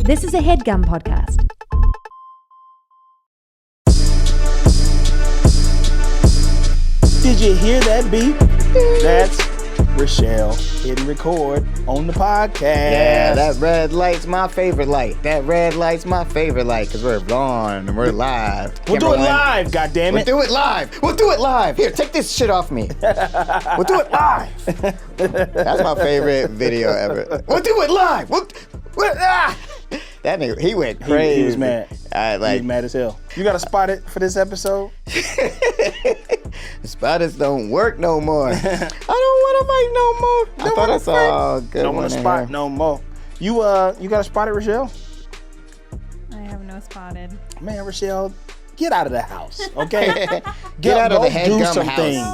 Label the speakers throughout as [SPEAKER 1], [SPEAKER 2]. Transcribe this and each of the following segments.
[SPEAKER 1] This is a Headgum podcast.
[SPEAKER 2] Did you hear that beat? That's Rochelle hitting record on the podcast.
[SPEAKER 3] Yeah, that red light's my favorite light. That red light's my favorite light because we're on and we're live.
[SPEAKER 2] We'll do it live, goddammit.
[SPEAKER 3] We'll do it live. We'll do it live. Here, take this shit off me. We'll do it live. That's my favorite video ever. We'll do it live. That nigga, he went crazy.
[SPEAKER 2] He was mad. He was mad as hell. You got to spot it for this episode?
[SPEAKER 3] Spotters don't work no more. I don't want to fight no more. I thought I saw a good
[SPEAKER 2] don't want to spot no more. You got a spotted, Rochelle?
[SPEAKER 4] I have no spotted.
[SPEAKER 2] Man, Rochelle, get out of the house, okay?
[SPEAKER 3] Get out of the Headgum
[SPEAKER 2] do some
[SPEAKER 3] house.
[SPEAKER 2] things.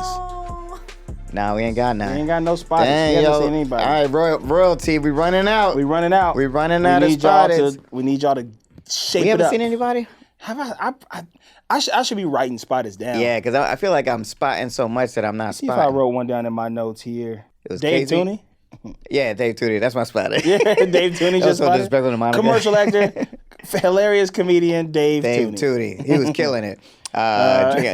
[SPEAKER 3] Nah, we ain't got none.
[SPEAKER 2] We ain't got no spotters.
[SPEAKER 3] Dang,
[SPEAKER 2] We haven't seen anybody.
[SPEAKER 3] All right, royalty, we running out.
[SPEAKER 2] We running out.
[SPEAKER 3] We running out of spotters.
[SPEAKER 2] We need y'all to shape
[SPEAKER 3] We
[SPEAKER 2] it
[SPEAKER 3] haven't
[SPEAKER 2] up.
[SPEAKER 3] seen anybody?
[SPEAKER 2] Have I should be writing spotters down.
[SPEAKER 3] Yeah, because I feel like I'm spotting so much that I'm not
[SPEAKER 2] See if I
[SPEAKER 3] spotting.
[SPEAKER 2] wrote one down in my notes here.
[SPEAKER 3] It was
[SPEAKER 2] Dave
[SPEAKER 3] Casey?
[SPEAKER 2] Tooney?
[SPEAKER 3] Yeah, Dave Tooney. That's my spotter.
[SPEAKER 2] Yeah, Dave Tooney just
[SPEAKER 3] so
[SPEAKER 2] spotted.
[SPEAKER 3] disrespectful to Monica.
[SPEAKER 2] Commercial actor, hilarious comedian Dave Tooney.
[SPEAKER 3] Tooney. He was killing it.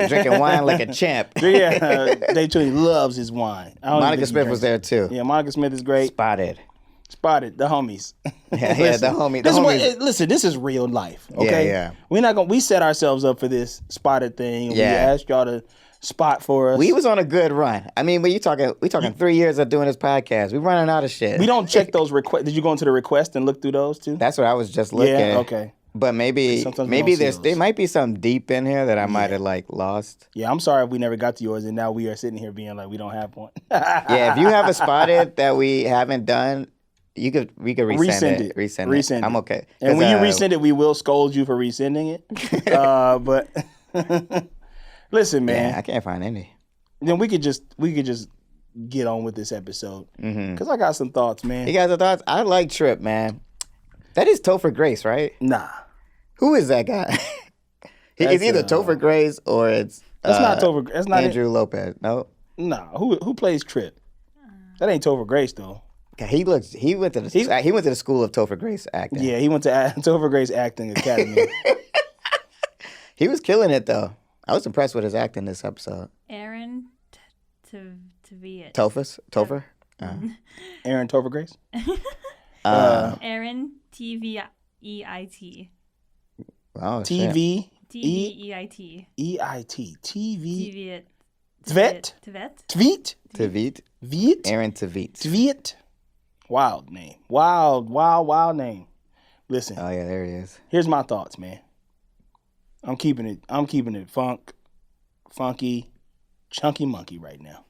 [SPEAKER 3] Drinking wine like a champ.
[SPEAKER 2] Yeah, Dave Tooney loves his wine.
[SPEAKER 3] Monica Smith was there too.
[SPEAKER 2] Yeah, Monica Smith is great. Spotted the homies.
[SPEAKER 3] Yeah, the homie.
[SPEAKER 2] Listen, this is real life. Okay,
[SPEAKER 3] Yeah.
[SPEAKER 2] We set ourselves up for this spotted thing. We asked y'all to spot for us.
[SPEAKER 3] We was on a good run. I mean, we talking 3 years of doing this podcast. We running out of shit.
[SPEAKER 2] We don't check those requests. Did you go into the request and look through those too?
[SPEAKER 3] That's what I was just looking.
[SPEAKER 2] Yeah. Okay.
[SPEAKER 3] But maybe there might be some deep in here that I might have lost.
[SPEAKER 2] Yeah, I'm sorry if we never got to yours, and now we are sitting here being like we don't have one.
[SPEAKER 3] Yeah, if you have a spotted that we haven't done, we could resend it. Resend it. I'm okay.
[SPEAKER 2] And when you resend it, we will scold you for resending it. But listen, man.
[SPEAKER 3] Yeah, I can't find any.
[SPEAKER 2] Then we could just get on with this episode because I got some thoughts, man.
[SPEAKER 3] You guys have thoughts? I like Trip, man. That is Topher Grace, right?
[SPEAKER 2] Nah.
[SPEAKER 3] Who is that guy? It's either Topher Grace or it's
[SPEAKER 2] that's not Topher. That's not
[SPEAKER 3] Andrew Lopez. No.
[SPEAKER 2] Nah. Who plays Trip? That ain't Topher Grace though.
[SPEAKER 3] He went to the school of Topher Grace acting.
[SPEAKER 2] Yeah, he went to Topher Grace Acting Academy.
[SPEAKER 3] He was killing it though. I was impressed with his acting this episode.
[SPEAKER 4] Aaron Tviet.
[SPEAKER 3] Topher?
[SPEAKER 2] Aaron Topher Grace?
[SPEAKER 4] Aaron Tvieit.
[SPEAKER 3] Oh,
[SPEAKER 2] TV
[SPEAKER 4] Tvieit.
[SPEAKER 2] EIT. TV.
[SPEAKER 4] Tvet.
[SPEAKER 2] Tweet. Viet.
[SPEAKER 3] Aaron Tviet.
[SPEAKER 2] Tviet. Wild name. Wild name. Listen.
[SPEAKER 3] Oh yeah, there he is.
[SPEAKER 2] Here's my thoughts, man. I'm keeping it funky, chunky monkey right now.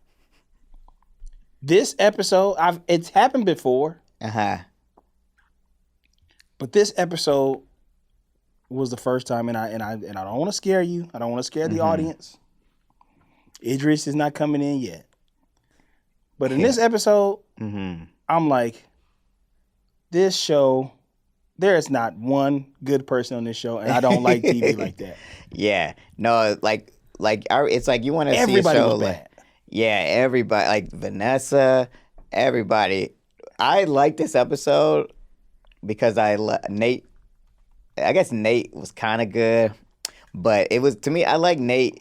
[SPEAKER 2] This episode, it's happened before. But this episode was the first time, and I don't want to scare you. I don't want to scare the audience. Idris is not coming in yet. But in this episode, I'm like, this show, there is not one good person on this show, and I don't like TV like that.
[SPEAKER 3] Yeah, no, it's like you want to see
[SPEAKER 2] Everybody
[SPEAKER 3] a show
[SPEAKER 2] was
[SPEAKER 3] like,
[SPEAKER 2] bad.
[SPEAKER 3] yeah, everybody, like Vanessa, everybody. I like this episode because Nate. I guess Nate was kind of good, but it was, to me, I like Nate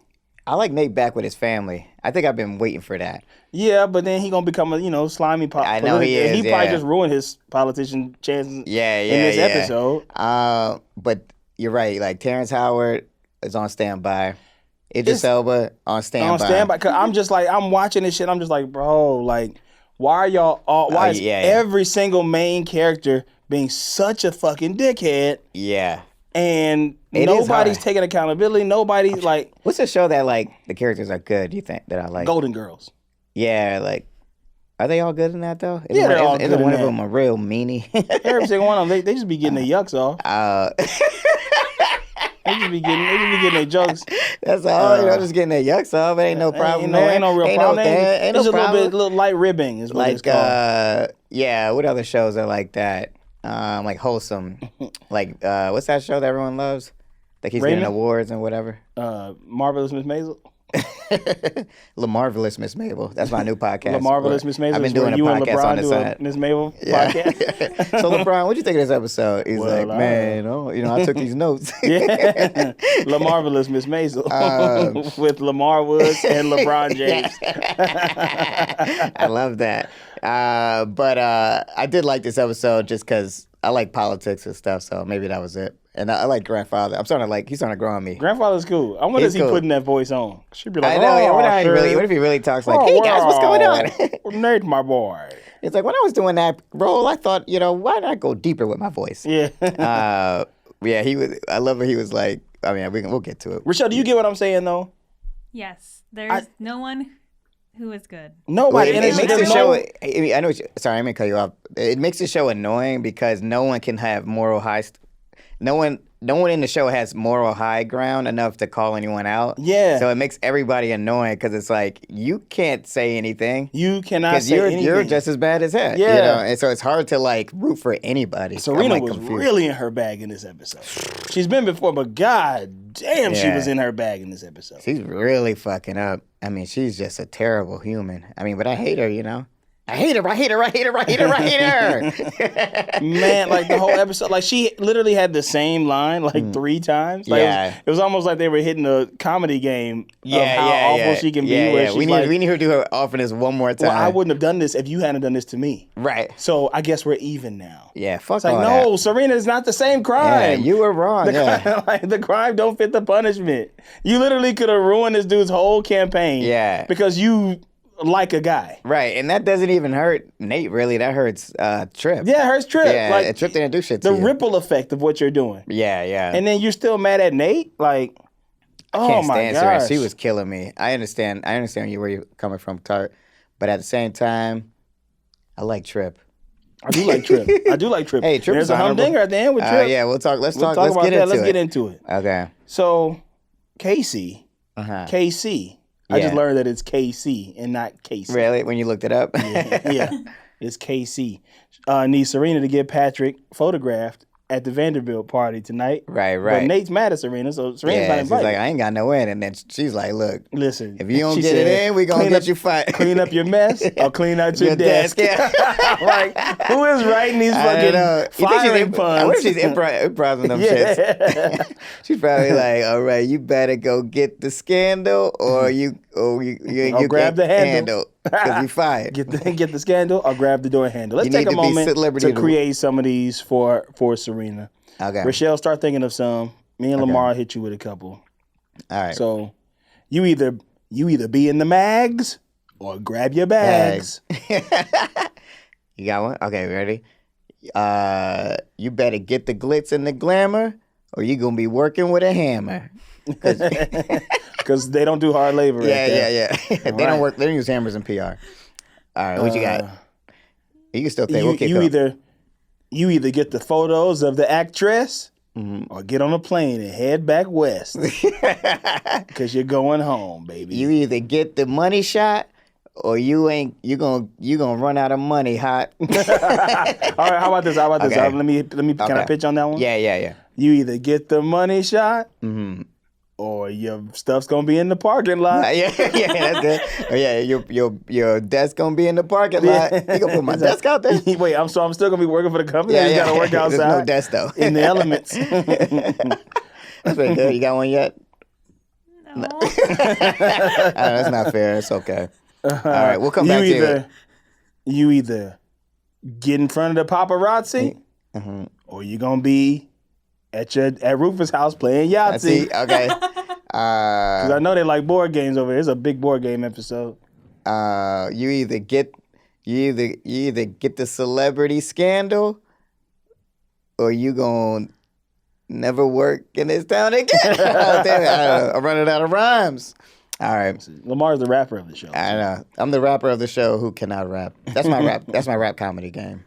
[SPEAKER 3] back with his family. I think I've been waiting for that.
[SPEAKER 2] Yeah, but then he gonna become a slimy politician.
[SPEAKER 3] I know he is.
[SPEAKER 2] He probably just ruined his politician chances. In this episode.
[SPEAKER 3] But you're right. Like Terrence Howard is on standby. Idris Elba on standby.
[SPEAKER 2] On standby. Cause I'm just like, I'm watching this shit. I'm just like, bro, like, why are y'all all? Why is every single main character being such a fucking dickhead?
[SPEAKER 3] Yeah.
[SPEAKER 2] And nobody's taking accountability. Nobody's like.
[SPEAKER 3] What's a show that like the characters are good? You think that I like?
[SPEAKER 2] Golden Girls.
[SPEAKER 3] Yeah, like, are they all good in that though?
[SPEAKER 2] They're all good.
[SPEAKER 3] Isn't one of them a real meanie?
[SPEAKER 2] Every single one of them, they just be getting their yucks off. They just be getting their jokes.
[SPEAKER 3] That's all. Just getting their yucks off. It ain't no problem.
[SPEAKER 2] Ain't no real problem.
[SPEAKER 3] Ain't
[SPEAKER 2] it's
[SPEAKER 3] no
[SPEAKER 2] a
[SPEAKER 3] problem.
[SPEAKER 2] little light ribbing is what it's called.
[SPEAKER 3] Yeah. What other shows are like that? Like wholesome. Like what's that show that everyone loves? That keeps getting awards and whatever.
[SPEAKER 2] Marvelous Miss Maisel.
[SPEAKER 3] La Marvelous Miss Mabel. That's my new podcast.
[SPEAKER 2] La Marvelous Miss Mabel.
[SPEAKER 3] I've been doing a
[SPEAKER 2] you and
[SPEAKER 3] podcast
[SPEAKER 2] LeBron
[SPEAKER 3] on the
[SPEAKER 2] do
[SPEAKER 3] side.
[SPEAKER 2] a Miss Mabel
[SPEAKER 3] Yeah.
[SPEAKER 2] podcast.
[SPEAKER 3] So LeBron, what'd you think of this episode? He's
[SPEAKER 2] Well,
[SPEAKER 3] like, man, I took these notes.
[SPEAKER 2] Yeah, La Marvelous Miss Maisel with Lamar Woods and LeBron James.
[SPEAKER 3] I love that. But I did like this episode just because I like politics and stuff, so maybe that was it. And I like Grandfather. He's starting to grow on me.
[SPEAKER 2] Grandfather's cool. I wonder if he
[SPEAKER 3] cool.
[SPEAKER 2] putting that voice on. She'd be like,
[SPEAKER 3] I know.
[SPEAKER 2] oh,
[SPEAKER 3] What if he really talks like, hey guys, what's going on?
[SPEAKER 2] Nate, my boy.
[SPEAKER 3] It's like when I was doing that role, I thought, why not go deeper with my voice?
[SPEAKER 2] Yeah.
[SPEAKER 3] Yeah, he was. I love it. He was like, I mean, we'll get to it.
[SPEAKER 2] Rochelle, do you get what I'm saying though?
[SPEAKER 4] Yes, there's no one who is good.
[SPEAKER 2] Nobody.
[SPEAKER 3] Well,
[SPEAKER 2] and
[SPEAKER 3] it makes the
[SPEAKER 2] there's
[SPEAKER 3] show.
[SPEAKER 2] no-
[SPEAKER 3] I know. Sorry, I'm gonna cut you off. It makes the show annoying because no one can have moral high. No one in the show has moral high ground enough to call anyone out.
[SPEAKER 2] Yeah.
[SPEAKER 3] So it makes everybody annoying because it's like you can't say anything.
[SPEAKER 2] You cannot
[SPEAKER 3] Because
[SPEAKER 2] say anything.
[SPEAKER 3] you're just as bad as hell.
[SPEAKER 2] Yeah.
[SPEAKER 3] And so it's hard to like root for anybody.
[SPEAKER 2] Serena
[SPEAKER 3] I'm, like,
[SPEAKER 2] was
[SPEAKER 3] confused.
[SPEAKER 2] really in her bag in this episode. She's been before, but god damn, she
[SPEAKER 3] Yeah.
[SPEAKER 2] was in her bag in this episode.
[SPEAKER 3] She's really fucking up. I mean, she's just a terrible human. I mean, but I hate her, I hate her.
[SPEAKER 2] Man, like the whole episode, like she literally had the same line like 3 times. Like,
[SPEAKER 3] Yeah.
[SPEAKER 2] it was almost like they were hitting a comedy game of how awful she can be. Where she's
[SPEAKER 3] We
[SPEAKER 2] like,
[SPEAKER 3] need her to do her offeness one more time.
[SPEAKER 2] well, I wouldn't have done this if you hadn't done this to me.
[SPEAKER 3] Right.
[SPEAKER 2] So I guess we're even now.
[SPEAKER 3] Yeah, fuck
[SPEAKER 2] It's like,
[SPEAKER 3] all
[SPEAKER 2] no,
[SPEAKER 3] that.
[SPEAKER 2] Serena, it's not the same
[SPEAKER 3] Yeah,
[SPEAKER 2] crime.
[SPEAKER 3] you were wrong.
[SPEAKER 2] The crime don't fit the punishment. You literally could have ruined this dude's whole campaign.
[SPEAKER 3] Yeah.
[SPEAKER 2] Because you like a guy.
[SPEAKER 3] Right, and that doesn't even hurt Nate, really. That hurts Trip.
[SPEAKER 2] Yeah, hers Trip.
[SPEAKER 3] Yeah,
[SPEAKER 2] like
[SPEAKER 3] Trip didn't do shit to
[SPEAKER 2] the
[SPEAKER 3] you.
[SPEAKER 2] ripple effect of what you're doing.
[SPEAKER 3] Yeah.
[SPEAKER 2] And then you're still mad at Nate? Like, oh
[SPEAKER 3] Can't
[SPEAKER 2] my
[SPEAKER 3] stand Serena.
[SPEAKER 2] gosh.
[SPEAKER 3] She was killing me. I understand where you're coming from, Tart. But at the same time, I like Trip.
[SPEAKER 2] I do like Trip.
[SPEAKER 3] Hey, Trip
[SPEAKER 2] There's
[SPEAKER 3] is
[SPEAKER 2] a
[SPEAKER 3] honorable.
[SPEAKER 2] humdinger at the end with Trip.
[SPEAKER 3] Yeah, we'll talk. Let's
[SPEAKER 2] Let's get into it.
[SPEAKER 3] Okay.
[SPEAKER 2] So, Casey.
[SPEAKER 3] Uh-huh.
[SPEAKER 2] KC. I
[SPEAKER 3] Yeah.
[SPEAKER 2] just learned that it's KC and not Casey.
[SPEAKER 3] Really? When you looked it up?
[SPEAKER 2] Yeah. It's KC. Needs Serena to get Patrick photographed at the Vanderbilt party tonight.
[SPEAKER 3] Right.
[SPEAKER 2] But Nate's mad at Serena, so Serena's not
[SPEAKER 3] Yeah, she's
[SPEAKER 2] invited.
[SPEAKER 3] like, I ain't got no in. And then she's like, look,
[SPEAKER 2] Listen,
[SPEAKER 3] if you don't
[SPEAKER 2] she
[SPEAKER 3] get it
[SPEAKER 2] said,
[SPEAKER 3] in, we gonna
[SPEAKER 2] clean
[SPEAKER 3] get
[SPEAKER 2] up-
[SPEAKER 3] you fired.
[SPEAKER 2] Clean up your mess or clean out your
[SPEAKER 3] Your
[SPEAKER 2] desk.
[SPEAKER 3] desk, yeah.
[SPEAKER 2] Like, who is writing these
[SPEAKER 3] I don't know.
[SPEAKER 2] fucking
[SPEAKER 3] You think she's
[SPEAKER 2] firing puns?
[SPEAKER 3] I wonder if she's improvising them shits.
[SPEAKER 2] Yeah.
[SPEAKER 3] She's probably like, all right, you better go get the scandal or you
[SPEAKER 2] grab the handle.
[SPEAKER 3] because you fired.
[SPEAKER 2] Get the scandal or grab the door handle. Let's
[SPEAKER 3] You
[SPEAKER 2] take
[SPEAKER 3] need
[SPEAKER 2] a
[SPEAKER 3] to be
[SPEAKER 2] moment
[SPEAKER 3] celebrity
[SPEAKER 2] to
[SPEAKER 3] to-
[SPEAKER 2] create some of these for Serena.
[SPEAKER 3] Okay.
[SPEAKER 2] Rochelle, start thinking of some. Me and Lamar hit you with a couple.
[SPEAKER 3] All right.
[SPEAKER 2] So you either be in the mags or grab your bags.
[SPEAKER 3] You got one? Okay, ready? You better get the glitz and the glamour or you going to be working with a hammer.
[SPEAKER 2] Because they don't do hard labor.
[SPEAKER 3] Yeah. They
[SPEAKER 2] right.
[SPEAKER 3] don't work. They don't use hammers in PR. All right, what you got? You can still think. We'll kick
[SPEAKER 2] You
[SPEAKER 3] off.
[SPEAKER 2] either get the photos of the actress
[SPEAKER 3] Mm-hmm.
[SPEAKER 2] or get on a plane and head back west because you're going home, baby.
[SPEAKER 3] You either get the money shot or you gonna run out of money hot.
[SPEAKER 2] All right, how about this?
[SPEAKER 3] Okay.
[SPEAKER 2] Let me. Can I
[SPEAKER 3] Okay.
[SPEAKER 2] pitch on that one?
[SPEAKER 3] Yeah.
[SPEAKER 2] You either get the money shot
[SPEAKER 3] Mm-hmm.
[SPEAKER 2] or your stuff's gonna be in the parking lot.
[SPEAKER 3] Yeah, that's good. Oh, yeah, your desk gonna be in the parking lot. You gonna put my desk out there?
[SPEAKER 2] Wait, I'm still gonna be working for the company. I just gotta work outside.
[SPEAKER 3] There's no desk though.
[SPEAKER 2] In the elements.
[SPEAKER 3] That's pretty good. You got one yet?
[SPEAKER 4] No.
[SPEAKER 3] That's not fair. It's okay. All right, we'll come back to it.
[SPEAKER 2] You either get in front of the paparazzi,
[SPEAKER 3] Mm-hmm.
[SPEAKER 2] or you're gonna be at Rufus' house playing
[SPEAKER 3] I
[SPEAKER 2] Yahtzee.
[SPEAKER 3] see. Okay.
[SPEAKER 2] 'Cause I know they like board games over here. It's a big board game episode.
[SPEAKER 3] You either get the celebrity scandal, or you gonna never work in this town again. Oh, damn it. I'm running out of rhymes. All right.
[SPEAKER 2] Lamar's the rapper of the show.
[SPEAKER 3] I know. I'm the rapper of the show who cannot rap. That's my rap. That's my rap comedy game.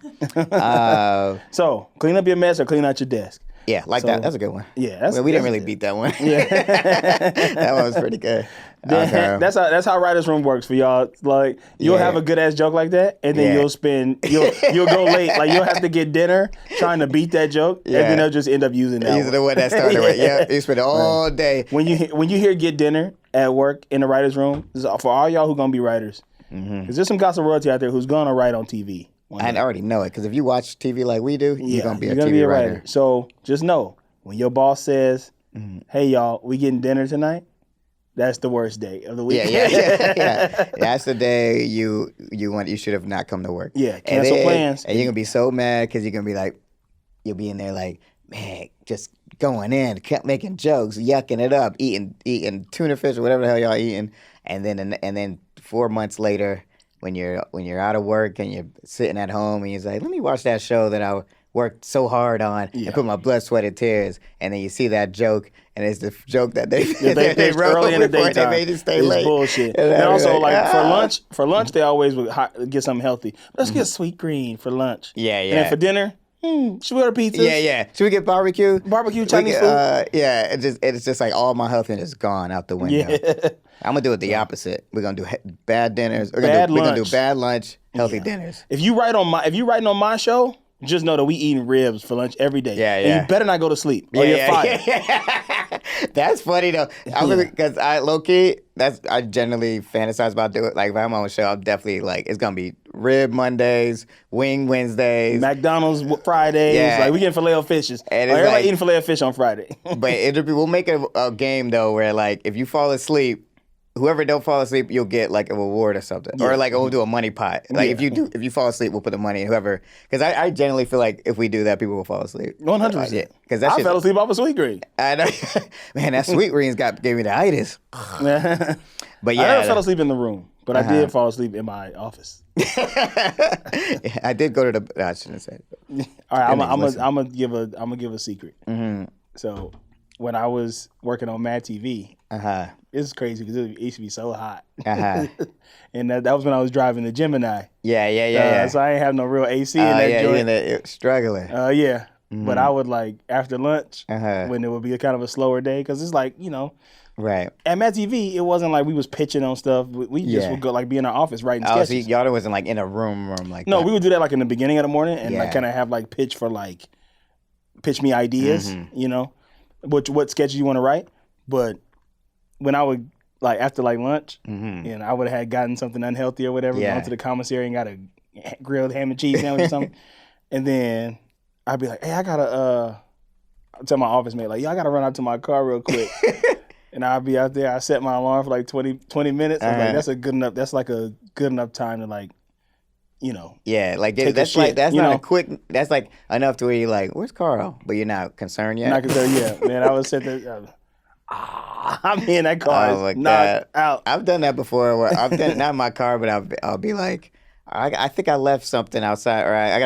[SPEAKER 2] So clean up your mess or clean out your desk.
[SPEAKER 3] Yeah, like
[SPEAKER 2] So,
[SPEAKER 3] that. That's a good one.
[SPEAKER 2] Yeah,
[SPEAKER 3] We didn't really beat that one.
[SPEAKER 2] Yeah.
[SPEAKER 3] That one was pretty good. Okay.
[SPEAKER 2] That's how writers' room works for y'all. Like you'll have a good ass joke like that, and then you'll go late. Like you'll have to get dinner trying to beat that joke, and then they'll just end up using that.
[SPEAKER 3] Using the one that started with. Yeah, you spend all day.
[SPEAKER 2] When you hear get dinner at work in the writers' room, this is for all y'all who gonna be writers. Because there's some gossip royalty out there who's gonna write on TV.
[SPEAKER 3] I already know it because if you watch TV like we do, you're gonna be a
[SPEAKER 2] you're
[SPEAKER 3] TV writer.
[SPEAKER 2] So just know when your boss says, "Hey y'all, we getting dinner tonight," that's the worst day of the week.
[SPEAKER 3] Yeah. That's the day you should have not come to work.
[SPEAKER 2] Yeah, cancel plans.
[SPEAKER 3] And you're gonna be so mad because you're gonna be like, you'll be in there like, man, just going in, kept making jokes, yucking it up, eating tuna fish or whatever the hell y'all eating, and then 4 months later, when you're out of work and you're sitting at home and you're like, let me watch that show that I worked so hard on and put my blood, sweat, and tears, and then you see that joke, and it's the joke that they wrote
[SPEAKER 2] early in the
[SPEAKER 3] before
[SPEAKER 2] daytime.
[SPEAKER 3] they made you stay
[SPEAKER 2] It's
[SPEAKER 3] late.
[SPEAKER 2] bullshit.
[SPEAKER 3] And
[SPEAKER 2] And also,
[SPEAKER 3] like,
[SPEAKER 2] for lunch, they always would get something healthy. Let's get sweet green for lunch.
[SPEAKER 3] Yeah.
[SPEAKER 2] And then for dinner, should we order pizzas?
[SPEAKER 3] Yeah. Should we get barbecue?
[SPEAKER 2] Barbecue Chinese food?
[SPEAKER 3] Yeah, it's just like all my health is gone out the window.
[SPEAKER 2] Yeah.
[SPEAKER 3] I'm gonna do it the opposite. We're gonna do bad dinners. We're
[SPEAKER 2] Bad
[SPEAKER 3] gonna do
[SPEAKER 2] lunch.
[SPEAKER 3] bad lunch, healthy dinners.
[SPEAKER 2] If you writing on my show, just know that we eating ribs for lunch every day.
[SPEAKER 3] Yeah.
[SPEAKER 2] And you better not go to sleep or you're fired.
[SPEAKER 3] That's funny though. Because I low key, I generally fantasize about doing it. Like if I'm on a show, I'm definitely like it's gonna be rib Mondays, wing Wednesdays,
[SPEAKER 2] McDonald's Fridays.
[SPEAKER 3] Yeah.
[SPEAKER 2] Like we getting Filet-O-Fishes.
[SPEAKER 3] And it's
[SPEAKER 2] Everybody
[SPEAKER 3] like-
[SPEAKER 2] eating Filet-O-Fish on Friday.
[SPEAKER 3] But we'll make it a game though where like if you fall asleep, whoever don't fall asleep, you'll get like a reward or something, or like we'll do a money pot. Like if you fall asleep, we'll put the money in whoever. Because I generally feel like if we do that, people will fall asleep.
[SPEAKER 2] 100%.
[SPEAKER 3] Because
[SPEAKER 2] I fell asleep off a sweet green.
[SPEAKER 3] I know, man. That sweet greens gave me the itis. But yeah,
[SPEAKER 2] I never fell asleep in the room, but I did fall asleep in my office.
[SPEAKER 3] I did go to the. I shouldn't say it.
[SPEAKER 2] All right, I'm gonna give a secret. So when I was working on Mad TV, it's crazy because it used to be so hot, and that was when I was driving the Gemini.
[SPEAKER 3] Yeah.
[SPEAKER 2] So I ain't have no real AC in that joint.
[SPEAKER 3] You in there struggling.
[SPEAKER 2] Yeah. But I would like after lunch when it would be a kind of a slower day because it's like
[SPEAKER 3] Right.
[SPEAKER 2] At Mad TV, it wasn't like we was pitching on stuff. We just would go like be in our office writing sketches.
[SPEAKER 3] So y'all wasn't like in a room like
[SPEAKER 2] no,
[SPEAKER 3] that.
[SPEAKER 2] we would do that like in the beginning of the morning and like kind of have like pitch me ideas, what sketches you want to write. But when I would like after like lunch, and I would have had gotten something unhealthy or whatever, gone to the commissary and got a grilled ham and cheese sandwich or something, and then I'd be like, hey, I gotta tell my office mate like, I gotta run out to my car real quick. And I'll be out there. I set my alarm for like 20 minutes. I was like, that's like a good enough time to like,
[SPEAKER 3] Yeah, like
[SPEAKER 2] take
[SPEAKER 3] that's
[SPEAKER 2] a
[SPEAKER 3] like
[SPEAKER 2] shit,
[SPEAKER 3] that's not a quick. That's like enough to where you're like, "Where's Carl?" But you're not concerned yet.
[SPEAKER 2] Not concerned yet, man. I was set there. I'm in that car.
[SPEAKER 3] Oh my
[SPEAKER 2] knocked
[SPEAKER 3] God.
[SPEAKER 2] out.
[SPEAKER 3] I've done that before. Where I've done not in my car, but I'll be like, I think I left something outside, or I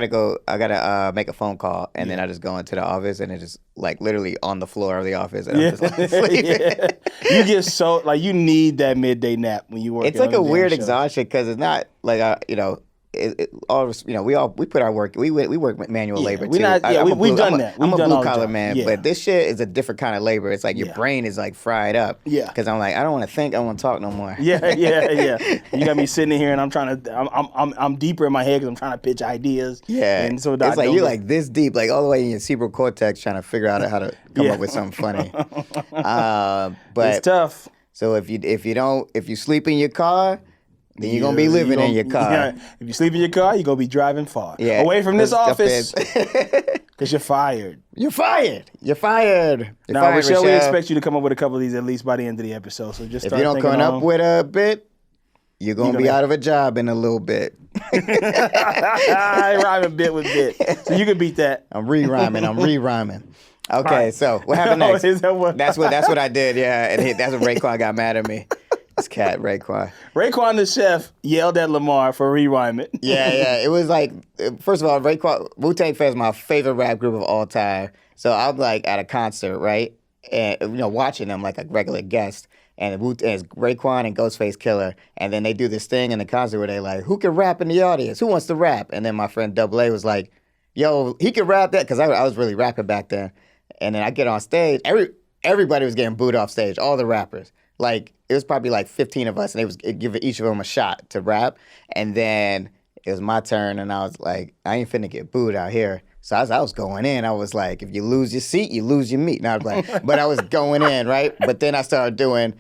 [SPEAKER 3] gotta make a phone call, and then I just go into the office, and it's just like literally on the floor of the office, and I'm just like sleeping.
[SPEAKER 2] You get so like you need that midday nap when you work.
[SPEAKER 3] It's like a weird exhaustion because it's not like we put our work we work manual labor too.
[SPEAKER 2] We've done that.
[SPEAKER 3] I'm a
[SPEAKER 2] We've done
[SPEAKER 3] blue
[SPEAKER 2] all the
[SPEAKER 3] collar
[SPEAKER 2] time.
[SPEAKER 3] man,
[SPEAKER 2] Yeah.
[SPEAKER 3] but this shit is a different kind of labor. It's like your brain is like fried up.
[SPEAKER 2] Yeah.
[SPEAKER 3] Because I'm like I don't want to think. I don't want to talk no more.
[SPEAKER 2] Yeah. You got me sitting in here, and I'm deeper in my head because I'm trying to pitch ideas.
[SPEAKER 3] Yeah.
[SPEAKER 2] And so
[SPEAKER 3] it's like you're like this deep, like all the way in your cerebral cortex, trying to figure out how to come up with something funny. But
[SPEAKER 2] it's tough.
[SPEAKER 3] So if you sleep in your car, then you're gonna be living in your car.
[SPEAKER 2] Yeah. If you sleep in your car, you're gonna be driving far.
[SPEAKER 3] Yeah.
[SPEAKER 2] Away from this office.
[SPEAKER 3] Because
[SPEAKER 2] Because you're fired.
[SPEAKER 3] You're fired. You're fired.
[SPEAKER 2] Now, Michelle, we expect you to come up with a couple of these at least by the end of the episode. So just
[SPEAKER 3] if
[SPEAKER 2] start
[SPEAKER 3] you don't come up with a bit, you're gonna be out of a job in a little bit.
[SPEAKER 2] I rhyme a bit with bit, so you can beat that.
[SPEAKER 3] I'm re-rhyming. Okay, right. So what happened next?
[SPEAKER 2] Is that what?
[SPEAKER 3] That's what I did. Yeah, and that's when Raekwon got mad at me. This cat, Raekwon.
[SPEAKER 2] Raekwon the chef yelled at Lamar for re-rhyming.
[SPEAKER 3] Yeah. It was like, first of all, Raekwon, Wu-Tang Clan is my favorite rap group of all time. So I'm like at a concert, right? And watching them like a regular guest. And it's Raekwon and Ghostface Killer. And then they do this thing in the concert where they like, who can rap in the audience? Who wants to rap? And then my friend Double A was like, yo, he can rap that. Because I was really rapping back then. And then I get on stage. Everybody was getting booed off stage, all the rappers. Like, it was probably like 15 of us, and they was giving each of them a shot to rap. And then it was my turn, and I was like, I ain't finna get booed out here. So I was going in. I was like, if you lose your seat, you lose your meat. And I was like, but I was going in, right? But then I started doing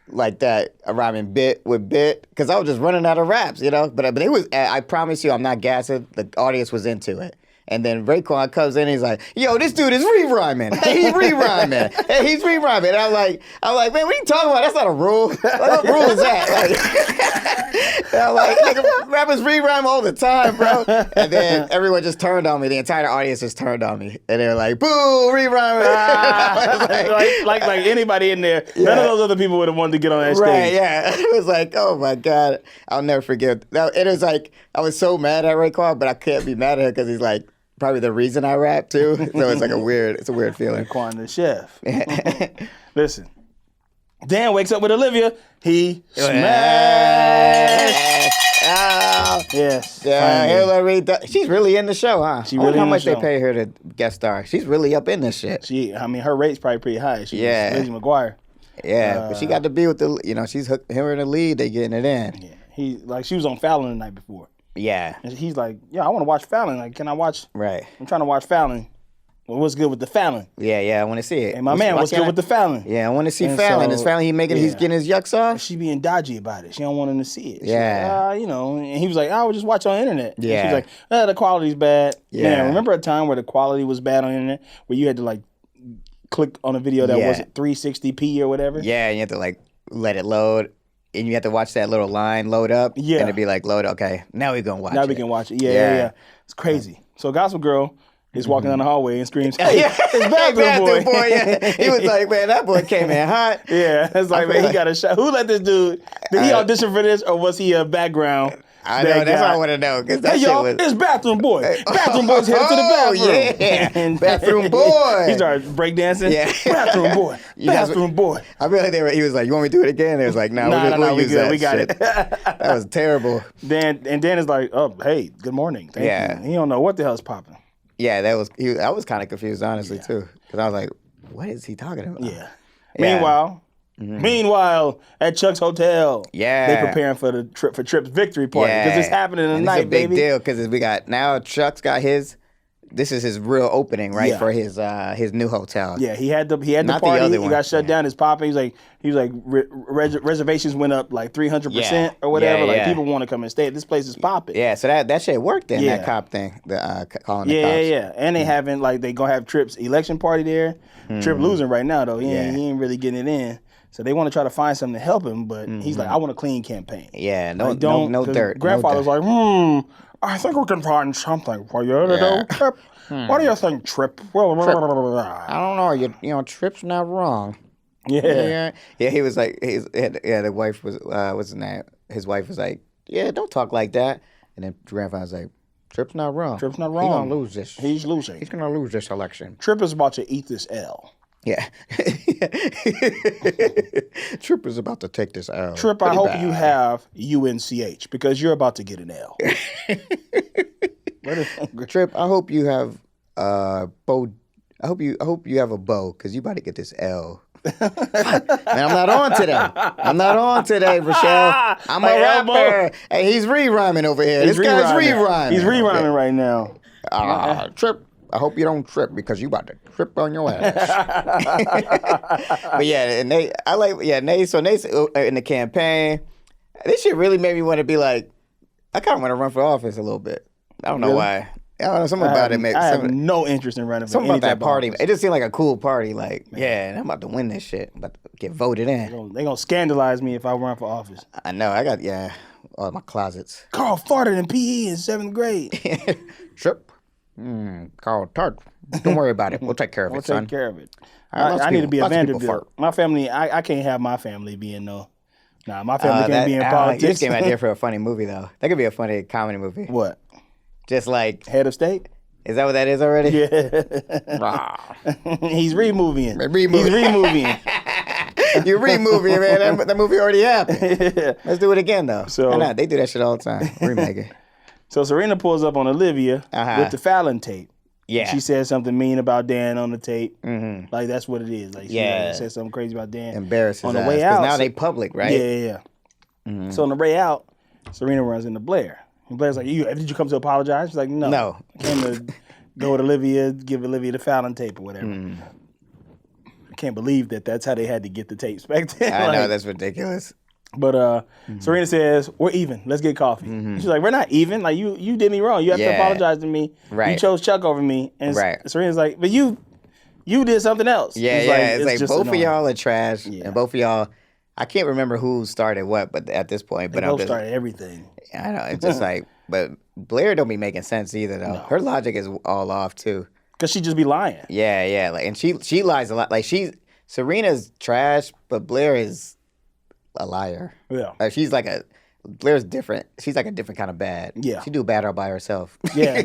[SPEAKER 3] like that, rhyming bit with bit, because I was just running out of raps, you know? But it was, I promise you, I'm not gassing. The audience was into it. And then Raekwon comes in and he's like, yo, this dude is re-rhyming. Hey, he's re-rhyming. Hey, he's re-rhyming. And I'm like, man, what are you talking about? That's not a rule. Like, what rule is that? Like, I'm like, rappers re-rhyme all the time, bro. And then everyone just turned on me. The entire audience just turned on me. And they were like, boo, re-rhyming.
[SPEAKER 2] like anybody in there, none of those other people would have wanted to get on that stage.
[SPEAKER 3] Right, yeah. It was like, oh my God. I'll never forget. It was like, I was so mad at Raekwon, but I can't be mad at him because he's like, probably the reason I rap too. So it's like a weird feeling.
[SPEAKER 2] Raekwon the chef. Listen, Dan wakes up with Olivia. He smashed.
[SPEAKER 3] Oh.
[SPEAKER 2] Yes.
[SPEAKER 3] Yeah, Hillary Duff. She's really in the show, huh?
[SPEAKER 2] She really
[SPEAKER 3] how
[SPEAKER 2] in the
[SPEAKER 3] much they
[SPEAKER 2] show.
[SPEAKER 3] pay her to guest star. She's really up in this shit.
[SPEAKER 2] Her rate's probably pretty high. She's Lizzie McGuire.
[SPEAKER 3] Yeah, but she got to be with she's him in the lead. They getting it in.
[SPEAKER 2] Yeah, she was on Fallon the night before.
[SPEAKER 3] Yeah.
[SPEAKER 2] And he's like, yeah, I want to watch Fallon. Like, can I watch?
[SPEAKER 3] Right.
[SPEAKER 2] I'm trying to watch Fallon. Well, what's good with the Fallon?
[SPEAKER 3] Yeah, I want to see it.
[SPEAKER 2] Hey, my man, what's good with the Fallon?
[SPEAKER 3] Yeah, I want to see
[SPEAKER 2] And
[SPEAKER 3] Fallon.
[SPEAKER 2] so,
[SPEAKER 3] Is Fallon, he's getting his yucks off?
[SPEAKER 2] She being dodgy about it. She don't want him to see it.
[SPEAKER 3] Yeah.
[SPEAKER 2] She's like, and he was like, I would just watch on the internet.
[SPEAKER 3] Yeah.
[SPEAKER 2] And she was like, the quality's bad.
[SPEAKER 3] Yeah.
[SPEAKER 2] Man, remember a time where the quality was bad on the internet? Where you had to like click on a video that wasn't 360p or whatever?
[SPEAKER 3] Yeah, and you have to like let it load. And you have to watch that little line load up.
[SPEAKER 2] Yeah.
[SPEAKER 3] And it'd be like, load, okay, now we're going to watch it.
[SPEAKER 2] Now we can watch it. Yeah. It's crazy. So Gospel Girl is walking down the hallway and screams, hey, it's Bathroom Boy.
[SPEAKER 3] Yeah. He was like, man, that boy came in hot.
[SPEAKER 2] Yeah, it's like, man, he got a shot. Who let this dude? Did he audition for this or was he a background?
[SPEAKER 3] I know, that's what I want to know. Cause that
[SPEAKER 2] Hey,
[SPEAKER 3] shit
[SPEAKER 2] y'all,
[SPEAKER 3] was...
[SPEAKER 2] it's Bathroom Boy. Bathroom Boy's headed to the bathroom.
[SPEAKER 3] Yeah, Bathroom Boy.
[SPEAKER 2] He started breakdancing.
[SPEAKER 3] Yeah.
[SPEAKER 2] Bathroom Boy. Bathroom Boy.
[SPEAKER 3] I feel like he was like, you want me to do it again? They was like, we'll
[SPEAKER 2] we
[SPEAKER 3] use
[SPEAKER 2] good.
[SPEAKER 3] that
[SPEAKER 2] We got
[SPEAKER 3] shit.
[SPEAKER 2] it.
[SPEAKER 3] That was terrible.
[SPEAKER 2] Dan is like, oh, hey, good morning. Thank you. He don't know what the hell's popping.
[SPEAKER 3] Yeah, I was kind of confused, honestly, too. Because I was like, what is he talking about?
[SPEAKER 2] Yeah. Meanwhile, at Chuck's hotel, they preparing for the Trip's victory party because it's happening tonight,
[SPEAKER 3] it's a big
[SPEAKER 2] baby.
[SPEAKER 3] deal because Chuck's got his. This is his real opening, right, for his new hotel.
[SPEAKER 2] Yeah, he had the
[SPEAKER 3] Not the
[SPEAKER 2] party.
[SPEAKER 3] other
[SPEAKER 2] He
[SPEAKER 3] one.
[SPEAKER 2] got shut down. It's popping. He was like reservations went up like 300% or whatever. Like people want to come and stay. This place is popping.
[SPEAKER 3] Yeah, so that shit worked then. That cop thing, calling the cops.
[SPEAKER 2] Yeah. And they having they gonna have Trip's election party there. Trip losing right now though. He ain't really getting it in. So they want to try to find something to help him, but he's like, I want a clean campaign.
[SPEAKER 3] Yeah, no dirt.
[SPEAKER 2] Grandfather's like, I think we can find something for you to do, Trip. What do you think, Trip?
[SPEAKER 3] I don't know. Trip's not wrong.
[SPEAKER 2] Yeah.
[SPEAKER 3] He was like, the wife was, what's his name? His wife was like, yeah, don't talk like that. And then grandfather's like, Trip's not wrong.
[SPEAKER 2] Trip's not wrong.
[SPEAKER 3] He's gonna lose this.
[SPEAKER 2] He's losing.
[SPEAKER 3] He's gonna lose this election.
[SPEAKER 2] Trip is about to eat this L.
[SPEAKER 3] Yeah. Trip is about to take this L.
[SPEAKER 2] Trip, I hope you have UNCH because you're about to get an L.
[SPEAKER 3] Trip, I hope you have bow. I hope you have a bow because you about to get this L. Man, I'm not on today, Rochelle. I'm a rapper. Hey, he's re-rhyming over here. This guy's re-rhyming.
[SPEAKER 2] He's re-rhyming right now.
[SPEAKER 3] Trip, I hope you don't trip because you about to trip on your ass. But yeah, and Nate in the campaign, this shit really made me want to be like, I kind of want to run for office a little bit. I don't know why. I don't know, something about it.
[SPEAKER 2] I have no interest in running for
[SPEAKER 3] something
[SPEAKER 2] any
[SPEAKER 3] about that
[SPEAKER 2] type of
[SPEAKER 3] party.
[SPEAKER 2] office.
[SPEAKER 3] It just seemed like a cool party. Like, and I'm about to win this shit. I'm about to get voted in.
[SPEAKER 2] They gonna scandalize me if I run for office.
[SPEAKER 3] I know. I got, all my closets.
[SPEAKER 2] Carl farted in PE in 7th grade.
[SPEAKER 3] Trip. Carl Tart. Don't worry about it. We'll take care of it, son.
[SPEAKER 2] We'll take care of it. I need to be a Vanderbilt. My family, I can't have my family being my family can't be in politics.
[SPEAKER 3] You just came out there for a funny movie, though. That could be a funny comedy movie.
[SPEAKER 2] What?
[SPEAKER 3] Just like...
[SPEAKER 2] Head of State?
[SPEAKER 3] Is that what that is already?
[SPEAKER 2] Yeah. He's removing. He's removing.
[SPEAKER 3] You're removing, man. That movie already happened.
[SPEAKER 2] Yeah.
[SPEAKER 3] Let's do it again, though.
[SPEAKER 2] So,
[SPEAKER 3] why not? They do that shit all the time. Remake it.
[SPEAKER 2] So Serena pulls up on Olivia with the Fallon tape.
[SPEAKER 3] Yeah.
[SPEAKER 2] She said something mean about Dan on the tape.
[SPEAKER 3] Mm-hmm.
[SPEAKER 2] Like, that's what it is. Like, she said something crazy about Dan.
[SPEAKER 3] Embarrasses
[SPEAKER 2] on the
[SPEAKER 3] us,
[SPEAKER 2] way out.
[SPEAKER 3] now they public, right?
[SPEAKER 2] Yeah. Mm-hmm. So on the way out, Serena runs into Blair. And Blair's like, did you come to apologize? She's like, no. I came to go with Olivia, give Olivia the Fallon tape or whatever. I can't believe that's how they had to get the tapes back then.
[SPEAKER 3] I know, that's ridiculous.
[SPEAKER 2] But Serena says, we're even. Let's get coffee. She's like, we're not even. Like, you did me wrong. You have to apologize to me.
[SPEAKER 3] Right.
[SPEAKER 2] You chose Chuck over me. And Serena's like, but you did something else.
[SPEAKER 3] It's like both
[SPEAKER 2] annoying.
[SPEAKER 3] of y'all are trash. Yeah. And both of y'all, I can't remember who started what, but at this point.
[SPEAKER 2] They both started everything.
[SPEAKER 3] I know. It's just like, but Blair don't be making sense either, though. No. Her logic is all off, too.
[SPEAKER 2] Because she just be lying.
[SPEAKER 3] Yeah. Like, and she lies a lot. Like, Serena's trash, but Blair is a liar.
[SPEAKER 2] Yeah.
[SPEAKER 3] Blair's different. She's like a different kind of bad.
[SPEAKER 2] Yeah.
[SPEAKER 3] She do bad all by herself.
[SPEAKER 2] Yeah.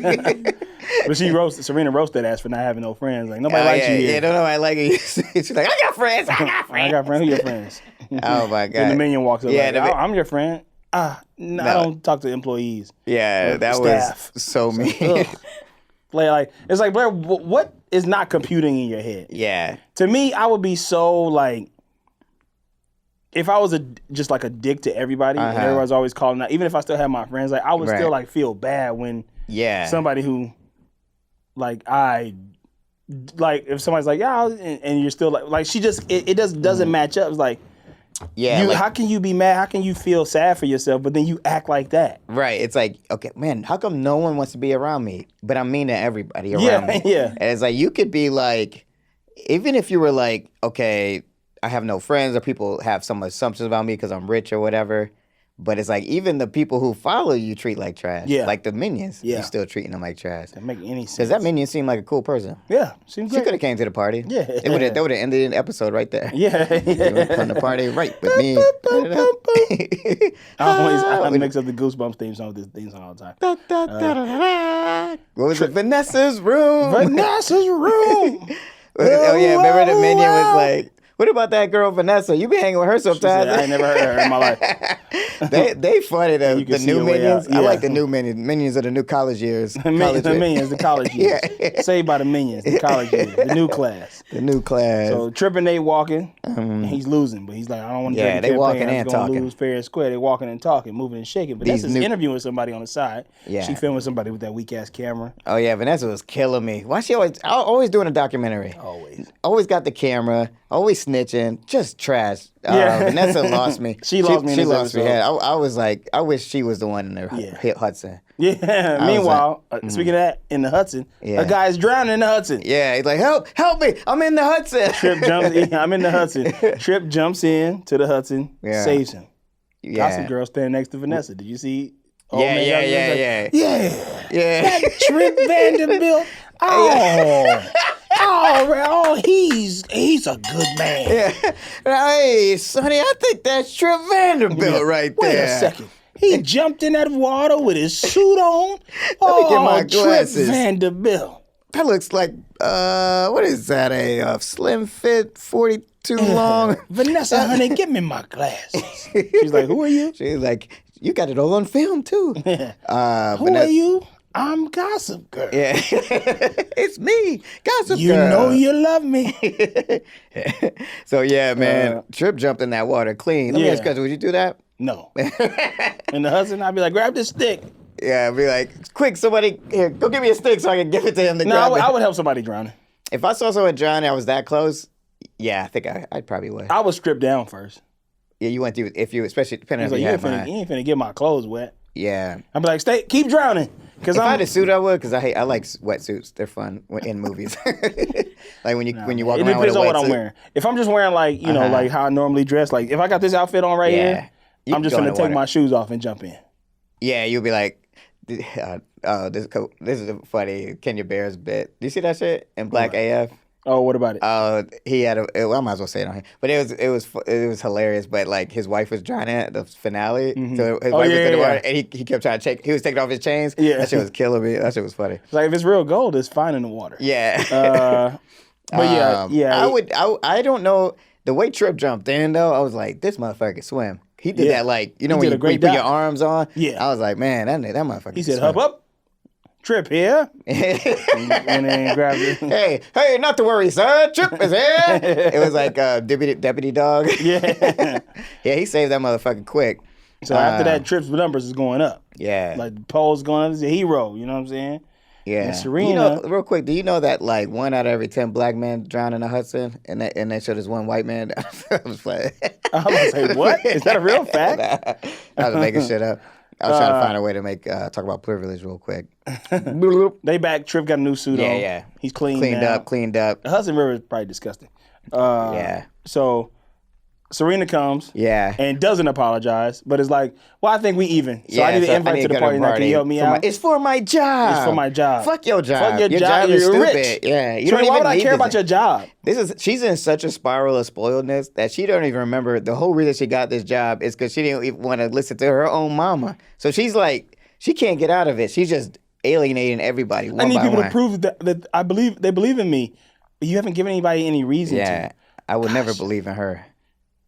[SPEAKER 2] But Serena roasted that ass for not having no friends. Like, nobody likes you here.
[SPEAKER 3] Yeah, nobody like you. She's like, I got friends.
[SPEAKER 2] I got friends. Who your friends?
[SPEAKER 3] Oh, my God.
[SPEAKER 2] And the minion walks up I'm your friend. No, I don't talk to employees.
[SPEAKER 3] Yeah, that
[SPEAKER 2] staff.
[SPEAKER 3] Was so mean.
[SPEAKER 2] Like, it's like, Blair, what is not computing in your head?
[SPEAKER 3] Yeah.
[SPEAKER 2] To me, I would be so, like, if I was just like a dick to everybody, and everybody's always calling out, even if I still have my friends, like, I would still, like, feel bad when somebody who, like, if somebody's like, and you're still like she just, it just doesn't match up. It's like, how can you be mad? How can you feel sad for yourself, but then you act like that?
[SPEAKER 3] Right. It's like, okay, man, how come no one wants to be around me? But I'm mean to everybody around me.
[SPEAKER 2] Yeah.
[SPEAKER 3] And it's like, you could be like, even if you were like, okay, I have no friends or people have some assumptions about me because I'm rich or whatever. But it's like, even the people who follow you treat like trash.
[SPEAKER 2] Yeah.
[SPEAKER 3] Like the minions. Yeah. You're still treating them like trash.
[SPEAKER 2] Doesn't make any sense.
[SPEAKER 3] Does that minion seem like a cool person?
[SPEAKER 2] Yeah. Seems
[SPEAKER 3] She could have came to the party.
[SPEAKER 2] Yeah.
[SPEAKER 3] They would have ended the episode right there.
[SPEAKER 2] Yeah.
[SPEAKER 3] From the party right with me.
[SPEAKER 2] I mix up the Goosebumps theme song with this theme song all the time.
[SPEAKER 3] What was it? Vanessa's room.
[SPEAKER 2] Vanessa's room.
[SPEAKER 3] Oh, yeah. Remember the minion was like, what about that girl Vanessa? You be hanging with her sometimes.
[SPEAKER 2] I ain't never heard of her in my life.
[SPEAKER 3] They funny, the new minions.
[SPEAKER 2] Yeah.
[SPEAKER 3] I like the new minions. Minions of the new college years.
[SPEAKER 2] The minions, the college years. Saved by the minions, the college years, the new class.
[SPEAKER 3] The new class.
[SPEAKER 2] So Tripp and Nate walking, and he's losing, but he's like, I don't want to drink the
[SPEAKER 3] they walking
[SPEAKER 2] campaign.
[SPEAKER 3] and
[SPEAKER 2] I'm gonna
[SPEAKER 3] talking.
[SPEAKER 2] lose fair and square. They walking and talking, moving and shaking. But Vanessa's interviewing somebody on the side.
[SPEAKER 3] Yeah.
[SPEAKER 2] She filming somebody with that weak ass camera.
[SPEAKER 3] Oh yeah, Vanessa was killing me. Why she always doing a documentary? Always got the camera. Always snitching. Just trash. Vanessa lost me.
[SPEAKER 2] She lost me.
[SPEAKER 3] She lost me. I was like, I wish she was the one in the hit Hudson.
[SPEAKER 2] Yeah. Meanwhile, speaking of that, in the Hudson, a guy's drowning in the Hudson.
[SPEAKER 3] Yeah, he's like, help me! I'm in the Hudson.
[SPEAKER 2] Tripp jumps in. I'm in the Hudson. Tripp jumps in to the Hudson, saves him. Gossip Girl standing next to Vanessa. Did you see?
[SPEAKER 3] Yeah.
[SPEAKER 2] That Tripp Vanderbilt. He's a good man.
[SPEAKER 3] Yeah. Hey, Sonny, I think that's Tripp Vanderbilt right there.
[SPEAKER 2] Wait a second. He jumped in that water with his suit on.
[SPEAKER 3] Let me get my glasses.
[SPEAKER 2] Tripp Vanderbilt.
[SPEAKER 3] That looks like, what is that, a slim fit 42 long?
[SPEAKER 2] Vanessa, honey, give me my glasses. She's like, who are you?
[SPEAKER 3] She's like, you got it all on film, too.
[SPEAKER 2] Who are you? I'm Gossip Girl.
[SPEAKER 3] Yeah. It's me, Gossip Girl.
[SPEAKER 2] You know you love me.
[SPEAKER 3] So, yeah, man, Tripp jumped in that water clean. Let me ask you, would you do that?
[SPEAKER 2] No. In the Hudson, I'd be like, grab this stick.
[SPEAKER 3] Yeah, I'd be like, quick, somebody, here, go give me a stick so I can give it to him to grab it.
[SPEAKER 2] I would help somebody drowning.
[SPEAKER 3] If I saw someone drowning, I was that close, I think I probably would.
[SPEAKER 2] I would strip down first.
[SPEAKER 3] Yeah, you went through, especially depending on if you had mine.
[SPEAKER 2] You ain't finna get my clothes wet.
[SPEAKER 3] Yeah.
[SPEAKER 2] I'd be like, keep drowning.
[SPEAKER 3] If I had a suit, I would, because I like wetsuits. They're fun in movies. Like when you walk around with a wetsuit. It
[SPEAKER 2] depends on what I'm wearing. If I'm just wearing like, like how I normally dress, like if I got this outfit on right here, I'm just gonna take my shoes off and jump in. Yeah,
[SPEAKER 3] you'll be like, this is a funny Kenya Bears bit. Do you see that shit in Black AF?
[SPEAKER 2] Oh, what about it?
[SPEAKER 3] He had I might as well say it on here, but it was hilarious. But like his wife was drowning at the finale, so his wife was in the water, and he kept trying to check. He was taking off his chains. Yeah, that shit was killing me. That shit was funny.
[SPEAKER 2] Like if it's real gold, it's fine in the water.
[SPEAKER 3] Yeah. But I don't know the way Tripp jumped in though. I was like, this motherfucker can swim. He did that like when you put your arms on.
[SPEAKER 2] Yeah.
[SPEAKER 3] I was like, man, that motherfucker.
[SPEAKER 2] He said, "Hop up." Trip here. And then grabbed it.
[SPEAKER 3] Hey, not to worry, sir. Trip is here. It was like Deputy Dog.
[SPEAKER 2] Yeah.
[SPEAKER 3] Yeah, he saved that motherfucker quick.
[SPEAKER 2] So after that, Trip's numbers is going up.
[SPEAKER 3] Yeah.
[SPEAKER 2] Like the polls going up. He's a hero. You know what I'm saying?
[SPEAKER 3] Yeah.
[SPEAKER 2] And Serena.
[SPEAKER 3] You know, real quick, do you know that like 1 out of every 10 black men drown in the Hudson, and they show this one white man? I was playing.
[SPEAKER 2] I was gonna say, what? Is that a real fact?
[SPEAKER 3] I was making shit up. I was trying to find a way to make talk about privilege real quick.
[SPEAKER 2] They back. Trip got a new suit on.
[SPEAKER 3] Yeah.
[SPEAKER 2] He's cleaned up.
[SPEAKER 3] The
[SPEAKER 2] Hudson River is probably disgusting.
[SPEAKER 3] Yeah.
[SPEAKER 2] So Serena comes.
[SPEAKER 3] Yeah.
[SPEAKER 2] And doesn't apologize, but it's like, well, I think we even. So I need to invite to the party now. Can you help me out?
[SPEAKER 3] It's for my job.
[SPEAKER 2] It's for my job.
[SPEAKER 3] Fuck your job.
[SPEAKER 2] Fuck your job.
[SPEAKER 3] job is
[SPEAKER 2] You're
[SPEAKER 3] stupid.
[SPEAKER 2] rich.
[SPEAKER 3] Yeah. You
[SPEAKER 2] Serena,
[SPEAKER 3] don't even
[SPEAKER 2] why would I
[SPEAKER 3] need
[SPEAKER 2] care
[SPEAKER 3] this.
[SPEAKER 2] about your job?
[SPEAKER 3] She's in such a spiral of spoiledness that she don't even remember the whole reason she got this job is because she didn't even want to listen to her own mama. So she's like, she can't get out of it. She's just alienating everybody one by one.
[SPEAKER 2] I need people to prove that they believe in me. But you haven't given anybody any reason to.
[SPEAKER 3] Yeah, I would never believe in her.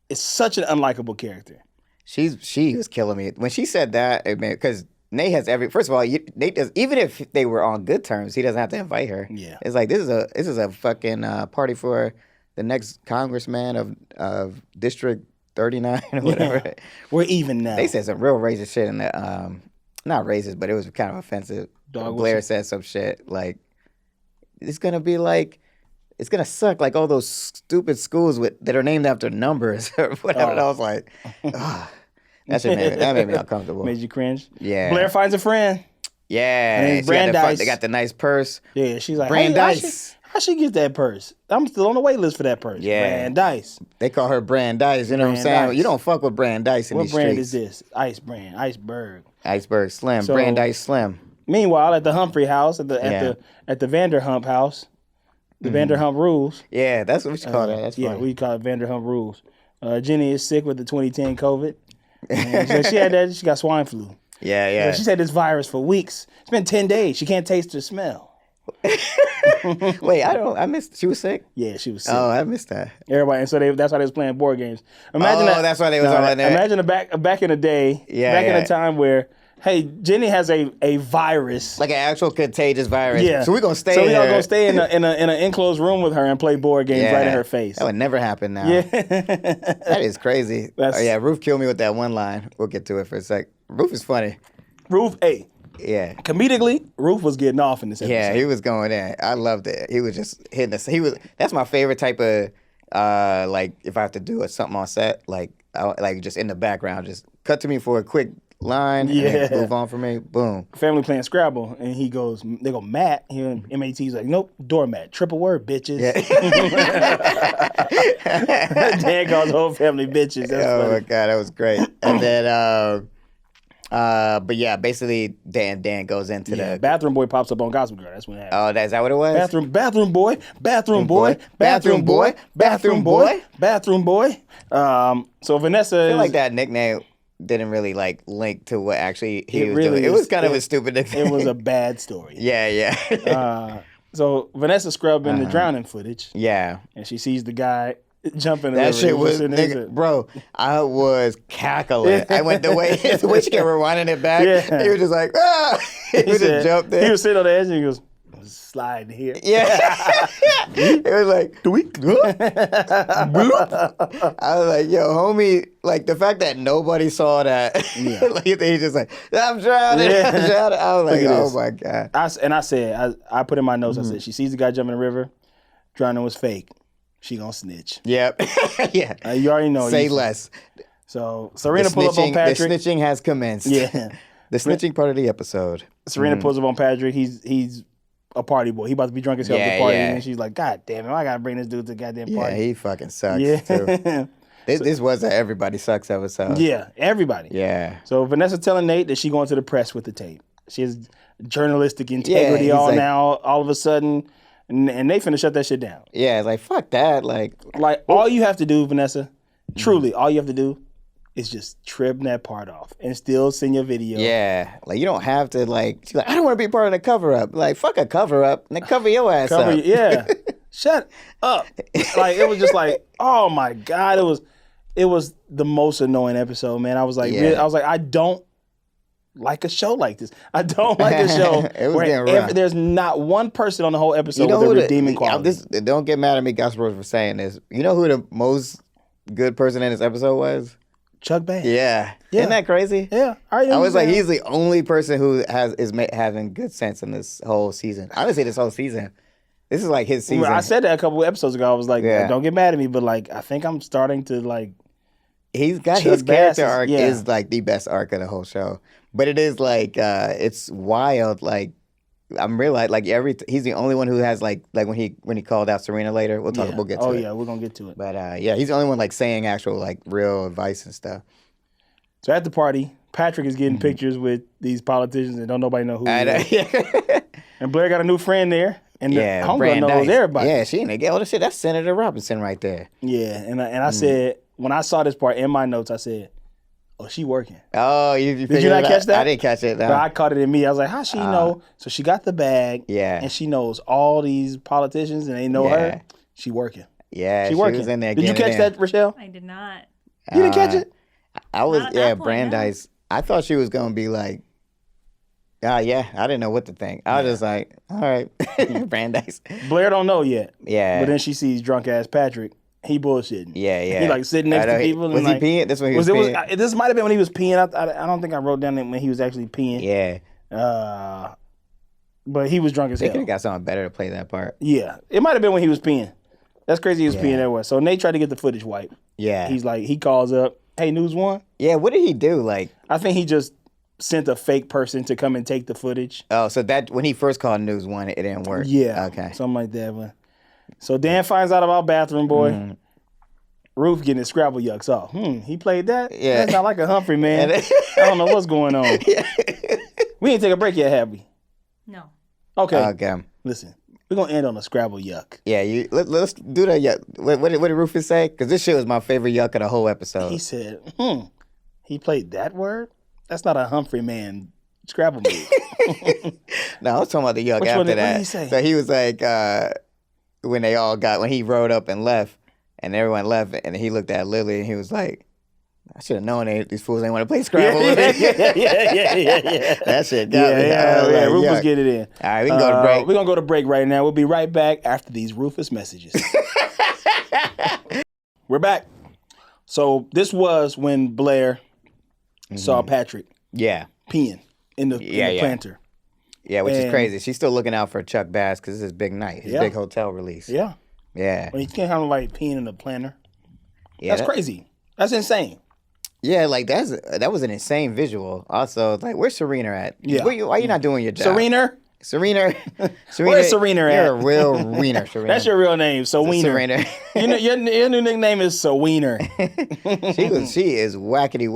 [SPEAKER 2] It's such an unlikable character.
[SPEAKER 3] She was killing me when she said that. Because Nate has first of all, Nate does, even if they were on good terms, he doesn't have to invite her.
[SPEAKER 2] Yeah,
[SPEAKER 3] it's like this is a fucking party for the next congressman of District 39 or whatever.
[SPEAKER 2] Yeah. We're even now.
[SPEAKER 3] They said some real racist shit in the not racist, but it was kind of offensive. Blair said some shit like it's gonna be like. It's gonna suck like all those stupid schools that are named after numbers or whatever. And I was like, that made me uncomfortable.
[SPEAKER 2] Made you cringe?
[SPEAKER 3] Yeah.
[SPEAKER 2] Blair finds a friend.
[SPEAKER 3] Yeah. They got the nice purse.
[SPEAKER 2] Yeah, she's like,
[SPEAKER 3] Brandeis.
[SPEAKER 2] How she get that purse? I'm still on the wait list for that purse.
[SPEAKER 3] Yeah.
[SPEAKER 2] Brandeis.
[SPEAKER 3] They call her Brandeis. You know what I'm saying? You don't fuck with Brandeis in these streets.
[SPEAKER 2] What brand is this? Ice brand. Iceberg.
[SPEAKER 3] Iceberg Slim. So, Brandeis Slim.
[SPEAKER 2] Meanwhile, at the Humphrey house, at the Vanderhump house. The Vanderhump rules.
[SPEAKER 3] Yeah, that's what we should call that. That's funny.
[SPEAKER 2] Yeah, we call it Vanderhump rules. Jenny is sick with the 2010 COVID. And she had that. She got swine flu.
[SPEAKER 3] Yeah.
[SPEAKER 2] So she's had this virus for weeks. It's been 10 days. She can't taste or smell.
[SPEAKER 3] Wait, I missed. She was sick.
[SPEAKER 2] Yeah, she was sick.
[SPEAKER 3] Oh, I missed that.
[SPEAKER 2] Everybody, and so that's why they was playing board games. Imagine
[SPEAKER 3] that's why they was all in there.
[SPEAKER 2] Imagine back in the day.
[SPEAKER 3] Yeah,
[SPEAKER 2] in a time where. Hey, Jenny has a virus,
[SPEAKER 3] like an actual contagious virus.
[SPEAKER 2] Yeah,
[SPEAKER 3] so we're gonna stay.
[SPEAKER 2] So we all gonna stay in an enclosed room with her and play board games right in her face.
[SPEAKER 3] That would never happen now.
[SPEAKER 2] Yeah,
[SPEAKER 3] that is crazy. Ruth killed me with that one line. We'll get to it for a sec. Ruth is funny.
[SPEAKER 2] Yeah. Comedically, Ruth was getting off in this episode.
[SPEAKER 3] Yeah, he was going in. I loved it. He was just hitting us. That's my favorite type of like if I have to do something on set, like just in the background, just cut to me for a quick line, and then move on for me. Boom.
[SPEAKER 2] Family playing Scrabble, and they go Matt. Here, MAT's like, nope, doormat. Triple word, bitches.
[SPEAKER 3] Yeah.
[SPEAKER 2] Dan calls the whole family bitches. That's funny.
[SPEAKER 3] My god, that was great. And then, but yeah, basically, Dan goes into the
[SPEAKER 2] bathroom boy pops up on Gossip Girl. That's what happened.
[SPEAKER 3] Oh, is that what it was?
[SPEAKER 2] Bathroom boy. So Vanessa,
[SPEAKER 3] I feel like that nickname didn't really like link to what actually he was doing. It was kind of a stupid nickname.
[SPEAKER 2] It was a bad story.
[SPEAKER 3] Yeah.
[SPEAKER 2] So Vanessa scrubbing the drowning footage.
[SPEAKER 3] Yeah.
[SPEAKER 2] And she sees the guy jumping in the
[SPEAKER 3] river.
[SPEAKER 2] That shit was,
[SPEAKER 3] bro, I was cackling. I went the way she kept rewinding it back. Yeah. He was just like, ah. He just jumped there.
[SPEAKER 2] He was sitting on the edge and he goes, sliding here.
[SPEAKER 3] Yeah. It was like, I was like, yo, homie, like the fact that nobody saw that. Yeah. Like, he's just like, I'm drowning. Yeah. I'm drowning. I was like, oh my God.
[SPEAKER 2] I put in my notes, I said, she sees the guy jumping in the river, drowning was fake. She gonna snitch.
[SPEAKER 3] Yep. Yeah.
[SPEAKER 2] You already know.
[SPEAKER 3] Say less.
[SPEAKER 2] So Serena pull up on Patrick.
[SPEAKER 3] The snitching has commenced.
[SPEAKER 2] Yeah.
[SPEAKER 3] The snitching part of the episode.
[SPEAKER 2] Serena pulls up on Patrick. He's a party boy. He about to be drunk as hell at the party. And she's like, God damn it, I gotta bring this dude to the goddamn party.
[SPEAKER 3] Yeah, he fucking sucks too. This was an Everybody Sucks episode.
[SPEAKER 2] Yeah, everybody.
[SPEAKER 3] Yeah.
[SPEAKER 2] So Vanessa telling Nate that she going to the press with the tape. She has journalistic integrity all of a sudden. And they finna shut that shit down.
[SPEAKER 3] Yeah, it's like, fuck that. Like
[SPEAKER 2] all you have to do, Vanessa, truly, all you have to do is just trim that part off and still send your video.
[SPEAKER 3] Yeah. Like, you don't have to, like, she's like, I don't want to be part of the cover-up. Like, fuck a cover-up. And then cover your ass up.
[SPEAKER 2] Yeah. Shut up. Like, it was just like, oh, my God. It was the most annoying episode, man. I was like, I don't like a show like this. I don't like a show
[SPEAKER 3] It was
[SPEAKER 2] where
[SPEAKER 3] getting rough.
[SPEAKER 2] there's not one person on the whole episode
[SPEAKER 3] You know
[SPEAKER 2] with
[SPEAKER 3] who
[SPEAKER 2] a redeeming quality.
[SPEAKER 3] Don't get mad at me, Gospel, for saying this. You know who the most good person in this episode was?
[SPEAKER 2] Chuck Bass.
[SPEAKER 3] Yeah.
[SPEAKER 2] Yeah.
[SPEAKER 3] Isn't that crazy?
[SPEAKER 2] Yeah.
[SPEAKER 3] I was like, he's the only person who is having good sense in this whole season. I would say this whole season. This is like his season.
[SPEAKER 2] Well, I said that a couple of episodes ago. I was like,
[SPEAKER 3] Yeah.
[SPEAKER 2] don't get mad at me, but like, I think I'm starting to like.
[SPEAKER 3] He's got
[SPEAKER 2] Chuck
[SPEAKER 3] his
[SPEAKER 2] Bass
[SPEAKER 3] character arc
[SPEAKER 2] yeah.
[SPEAKER 3] is like the best arc of the whole show. But it is like it's wild. Like I'm realizing like he's the only one who has like when he called out Serena later. We'll talk.
[SPEAKER 2] Yeah.
[SPEAKER 3] We'll get to it.
[SPEAKER 2] Oh yeah, we're gonna get to it.
[SPEAKER 3] But yeah, he's the only one like saying actual like real advice and stuff.
[SPEAKER 2] So at the party, Patrick is getting pictures with these politicians and don't nobody know who he is. And Blair got a new friend there. And the homegirl knows
[SPEAKER 3] Brandeis.
[SPEAKER 2] everybody.
[SPEAKER 3] Yeah, she in the oh, shit, that's Senator Robinson right there.
[SPEAKER 2] Yeah, and I said, when I saw this part in my notes, I said, oh, she working.
[SPEAKER 3] Oh, you
[SPEAKER 2] Did you not catch that?
[SPEAKER 3] I didn't catch it. No.
[SPEAKER 2] But I caught it in me. I was like, how she know? So she got the bag.
[SPEAKER 3] Yeah.
[SPEAKER 2] And she knows all these politicians and they know her. She working.
[SPEAKER 3] Yeah,
[SPEAKER 2] She working.
[SPEAKER 3] was in there.
[SPEAKER 2] Did you catch that, Rochelle?
[SPEAKER 4] I did not.
[SPEAKER 2] You didn't catch it?
[SPEAKER 3] I was,
[SPEAKER 4] Not at that point,
[SPEAKER 3] Brandeis. I thought she was going to be like, yeah, I didn't know what to think. I was just like, all right, Brandeis.
[SPEAKER 2] Blair don't know yet.
[SPEAKER 3] Yeah.
[SPEAKER 2] But then she sees drunk ass Patrick. He bullshitting.
[SPEAKER 3] Yeah.
[SPEAKER 2] He like sitting next to people.
[SPEAKER 3] Was
[SPEAKER 2] and
[SPEAKER 3] he
[SPEAKER 2] like,
[SPEAKER 3] peeing? This when he was peeing?
[SPEAKER 2] This might have been when he was peeing. I don't think I wrote down that when he was actually peeing.
[SPEAKER 3] Yeah.
[SPEAKER 2] But he was drunk as
[SPEAKER 3] They
[SPEAKER 2] hell.
[SPEAKER 3] could have got someone better to play that part.
[SPEAKER 2] Yeah. It might have been when he was peeing. That's crazy he was peeing everywhere. So Nate tried to get the footage wiped.
[SPEAKER 3] Yeah.
[SPEAKER 2] He's like, he calls up, hey, News One?
[SPEAKER 3] Yeah, what did he do? Like,
[SPEAKER 2] I think he just sent a fake person to come and take the footage.
[SPEAKER 3] oh, so that when he first called News One, it didn't work.
[SPEAKER 2] Yeah.
[SPEAKER 3] Okay.
[SPEAKER 2] Something like that. But so Dan finds out about Bathroom Boy. Roof getting his Scrabble yucks off. He played that?
[SPEAKER 3] Yeah.
[SPEAKER 2] That's not like a Humphrey, man. I don't know what's going on. We ain't take a break yet, have we?
[SPEAKER 4] No.
[SPEAKER 2] Okay.
[SPEAKER 3] Okay.
[SPEAKER 2] Listen, we're going to end on a Scrabble yuck.
[SPEAKER 3] Yeah, let's do that yuck. What did Rufus say? Because this shit was my favorite yuck of the whole episode.
[SPEAKER 2] He said, he played that word? That's not a Humphrey man Scrabble move.
[SPEAKER 3] No, I was talking about the yuck
[SPEAKER 2] Which
[SPEAKER 3] after
[SPEAKER 2] one did
[SPEAKER 3] that.
[SPEAKER 2] he say?
[SPEAKER 3] So he was like, when he rode up and left, and everyone left, and he looked at Lily, and he was like, I should have known these fools ain't want to play Scrabble with me.
[SPEAKER 2] Yeah.
[SPEAKER 3] That shit got me. I was like,
[SPEAKER 2] Rufus
[SPEAKER 3] yuck.
[SPEAKER 2] get it in.
[SPEAKER 3] All right, we can go to break.
[SPEAKER 2] We're going to go to break right now. We'll be right back after these Rufus messages. We're back. So this was when Blair saw Patrick
[SPEAKER 3] Yeah.
[SPEAKER 2] peeing in the planter.
[SPEAKER 3] Yeah, which is
[SPEAKER 2] And-
[SPEAKER 3] crazy. She's still looking out for Chuck Bass because this is his big night, his big hotel release.
[SPEAKER 2] Yeah.
[SPEAKER 3] Yeah.
[SPEAKER 2] When you can't have him like peeing in the planter.
[SPEAKER 3] Yeah,
[SPEAKER 2] That's crazy. That's insane.
[SPEAKER 3] Yeah, like that was an insane visual. Also, it's like, where's Serena at?
[SPEAKER 2] Yeah.
[SPEAKER 3] Why you not doing your job?
[SPEAKER 2] Serena?
[SPEAKER 3] Serena.
[SPEAKER 2] Where's Serena
[SPEAKER 3] You're
[SPEAKER 2] at?
[SPEAKER 3] a real wiener, Serena.
[SPEAKER 2] That's your real name, Soweener.
[SPEAKER 3] Serena.
[SPEAKER 2] your new nickname is Soweener.
[SPEAKER 3] She is whackety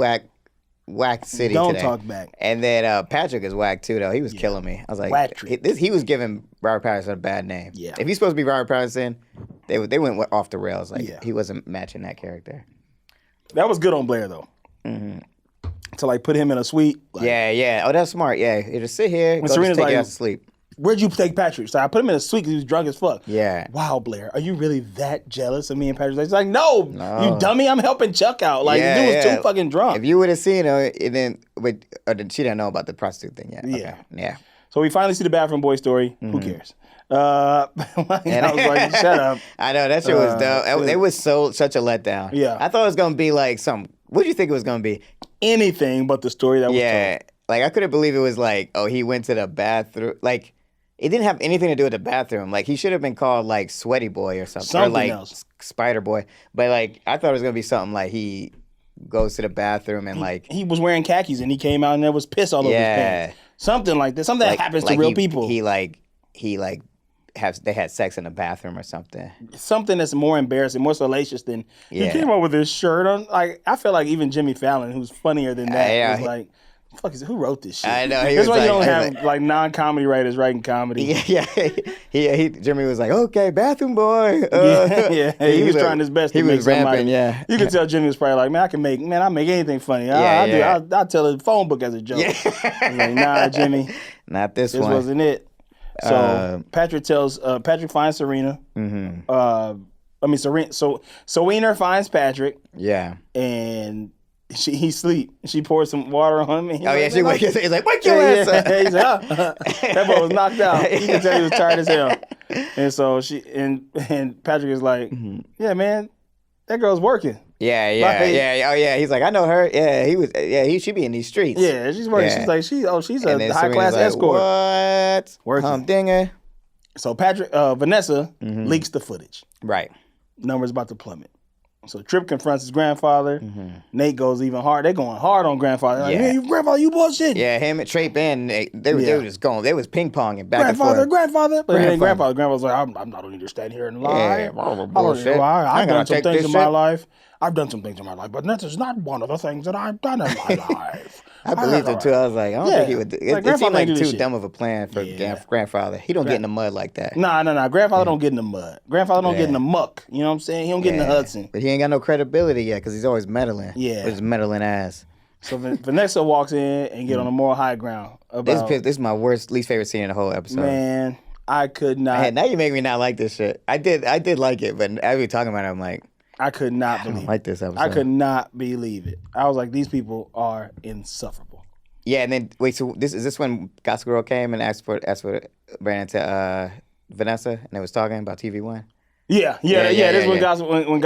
[SPEAKER 3] whack city
[SPEAKER 2] Don't
[SPEAKER 3] today.
[SPEAKER 2] talk back.
[SPEAKER 3] And then Patrick is whack too, though. He was killing me. I was like,
[SPEAKER 2] Whack-trick.
[SPEAKER 3] he was giving Robert Pattinson a bad name.
[SPEAKER 2] Yeah.
[SPEAKER 3] If he's supposed to be Robert Pattinson, they went off the rails. Like
[SPEAKER 2] Yeah.
[SPEAKER 3] he wasn't matching that character.
[SPEAKER 2] That was good on Blair though. To like put him in a suite. Like,
[SPEAKER 3] Yeah. Oh, that's smart. Yeah, you just sit here. Go
[SPEAKER 2] Serena's
[SPEAKER 3] just take
[SPEAKER 2] like-
[SPEAKER 3] you out to sleep.
[SPEAKER 2] Where'd you take Patrick? So I put him in a suite because he was drunk as fuck.
[SPEAKER 3] Yeah.
[SPEAKER 2] Wow, Blair, are you really that jealous of me and Patrick? He's like, no, you dummy, I'm helping Chuck out. Like, the dude was too fucking drunk.
[SPEAKER 3] If you would have seen her, and then she didn't know about the prostitute thing yet.
[SPEAKER 2] Yeah.
[SPEAKER 3] Okay. Yeah.
[SPEAKER 2] So we finally see the Bathroom Boy story. Who cares? I was like, shut up.
[SPEAKER 3] I know that shit was dope. It was such a letdown.
[SPEAKER 2] Yeah.
[SPEAKER 3] I thought it was gonna be like some. What do you think it was gonna be?
[SPEAKER 2] Anything but the story that was
[SPEAKER 3] Yeah.
[SPEAKER 2] told.
[SPEAKER 3] Like I couldn't believe it was like, oh, he went to the bathroom. Like it didn't have anything to do with the bathroom. Like he should have been called like Sweaty Boy or something. Or
[SPEAKER 2] Something
[SPEAKER 3] like
[SPEAKER 2] else.
[SPEAKER 3] Spider Boy. But like I thought it was gonna be something like he goes to the bathroom and like
[SPEAKER 2] He was wearing khakis and he came out and there was piss all over his pants. Something like that. Something that happens to real people.
[SPEAKER 3] They had sex in the bathroom or something.
[SPEAKER 2] Something that's more embarrassing, more salacious than he
[SPEAKER 3] Yeah.
[SPEAKER 2] came up with his shirt on. Like I feel like even Jimmy Fallon, who's funnier than that,
[SPEAKER 3] Yeah,
[SPEAKER 2] was like, "Fuck is it? Who wrote this shit?"
[SPEAKER 3] I know, he
[SPEAKER 2] That's
[SPEAKER 3] was
[SPEAKER 2] why you
[SPEAKER 3] like-
[SPEAKER 2] don't
[SPEAKER 3] I was
[SPEAKER 2] have like non-comedy writers writing comedy.
[SPEAKER 3] Yeah. Jimmy was like, okay, bathroom boy.
[SPEAKER 2] Yeah. He was trying his best.
[SPEAKER 3] He
[SPEAKER 2] to make
[SPEAKER 3] was ramping,
[SPEAKER 2] somebody.
[SPEAKER 3] yeah.
[SPEAKER 2] You could tell Jimmy was probably like, "Man, I make anything funny. I'll tell a phone book as a joke."
[SPEAKER 3] Yeah.
[SPEAKER 2] I'm like, nah, Jimmy,
[SPEAKER 3] Not this
[SPEAKER 2] this
[SPEAKER 3] one.
[SPEAKER 2] wasn't it. So Patrick finds Serena. Serena. So Wiener finds Patrick,
[SPEAKER 3] Yeah.
[SPEAKER 2] and he sleep. She poured some water on him. And
[SPEAKER 3] She wakes up. He's like, wake your ass up.
[SPEAKER 2] He's like, that boy was knocked out. You can tell he was tired as hell. And so and Patrick is like, yeah, man, that girl's working.
[SPEAKER 3] Yeah. He's like, I know her. Yeah, she be in these streets.
[SPEAKER 2] Yeah, she's working.
[SPEAKER 3] Yeah.
[SPEAKER 2] She's like, she's a high class escort.
[SPEAKER 3] What?
[SPEAKER 2] Working.
[SPEAKER 3] Humdinger.
[SPEAKER 2] So Vanessa leaks the footage.
[SPEAKER 3] Right.
[SPEAKER 2] Numbers about to plummet. So Tripp confronts his grandfather. Nate goes even hard. They're going hard on grandfather. Like, hey, grandfather, you bullshit.
[SPEAKER 3] Yeah, him and Tripp and they were just going. They was ping ponging back and forth.
[SPEAKER 2] Grandfather. But then grandfather's like, I'm not going to stand here and lie.
[SPEAKER 3] Bullshit.
[SPEAKER 2] I've done some things in my life. But that is not one of the things that I've done in my life.
[SPEAKER 3] I believed it too. I was like, I don't think he would. It seemed like too dumb of a plan for grandfather. He don't get in the mud like that.
[SPEAKER 2] Nah. Grandfather don't get in the mud. Grandfather don't get in the muck. You know what I'm saying? He don't get in the Hudson.
[SPEAKER 3] But he ain't got no credibility yet because he's always meddling.
[SPEAKER 2] Yeah.
[SPEAKER 3] With his meddling ass.
[SPEAKER 2] So Vanessa walks in and get on a moral high ground.
[SPEAKER 3] This is my least favorite scene in the whole episode.
[SPEAKER 2] Man, I could not.
[SPEAKER 3] Man, now you make me not like this shit. I did like it, but as we talking about it, I'm like,
[SPEAKER 2] I could not believe it.
[SPEAKER 3] Like this episode.
[SPEAKER 2] I could not believe it. I was like, these people are insufferable.
[SPEAKER 3] Yeah, and then wait, so is this when Gossip Girl came and asked for Brandon to Vanessa and they was talking about TV1?
[SPEAKER 2] Yeah. This is when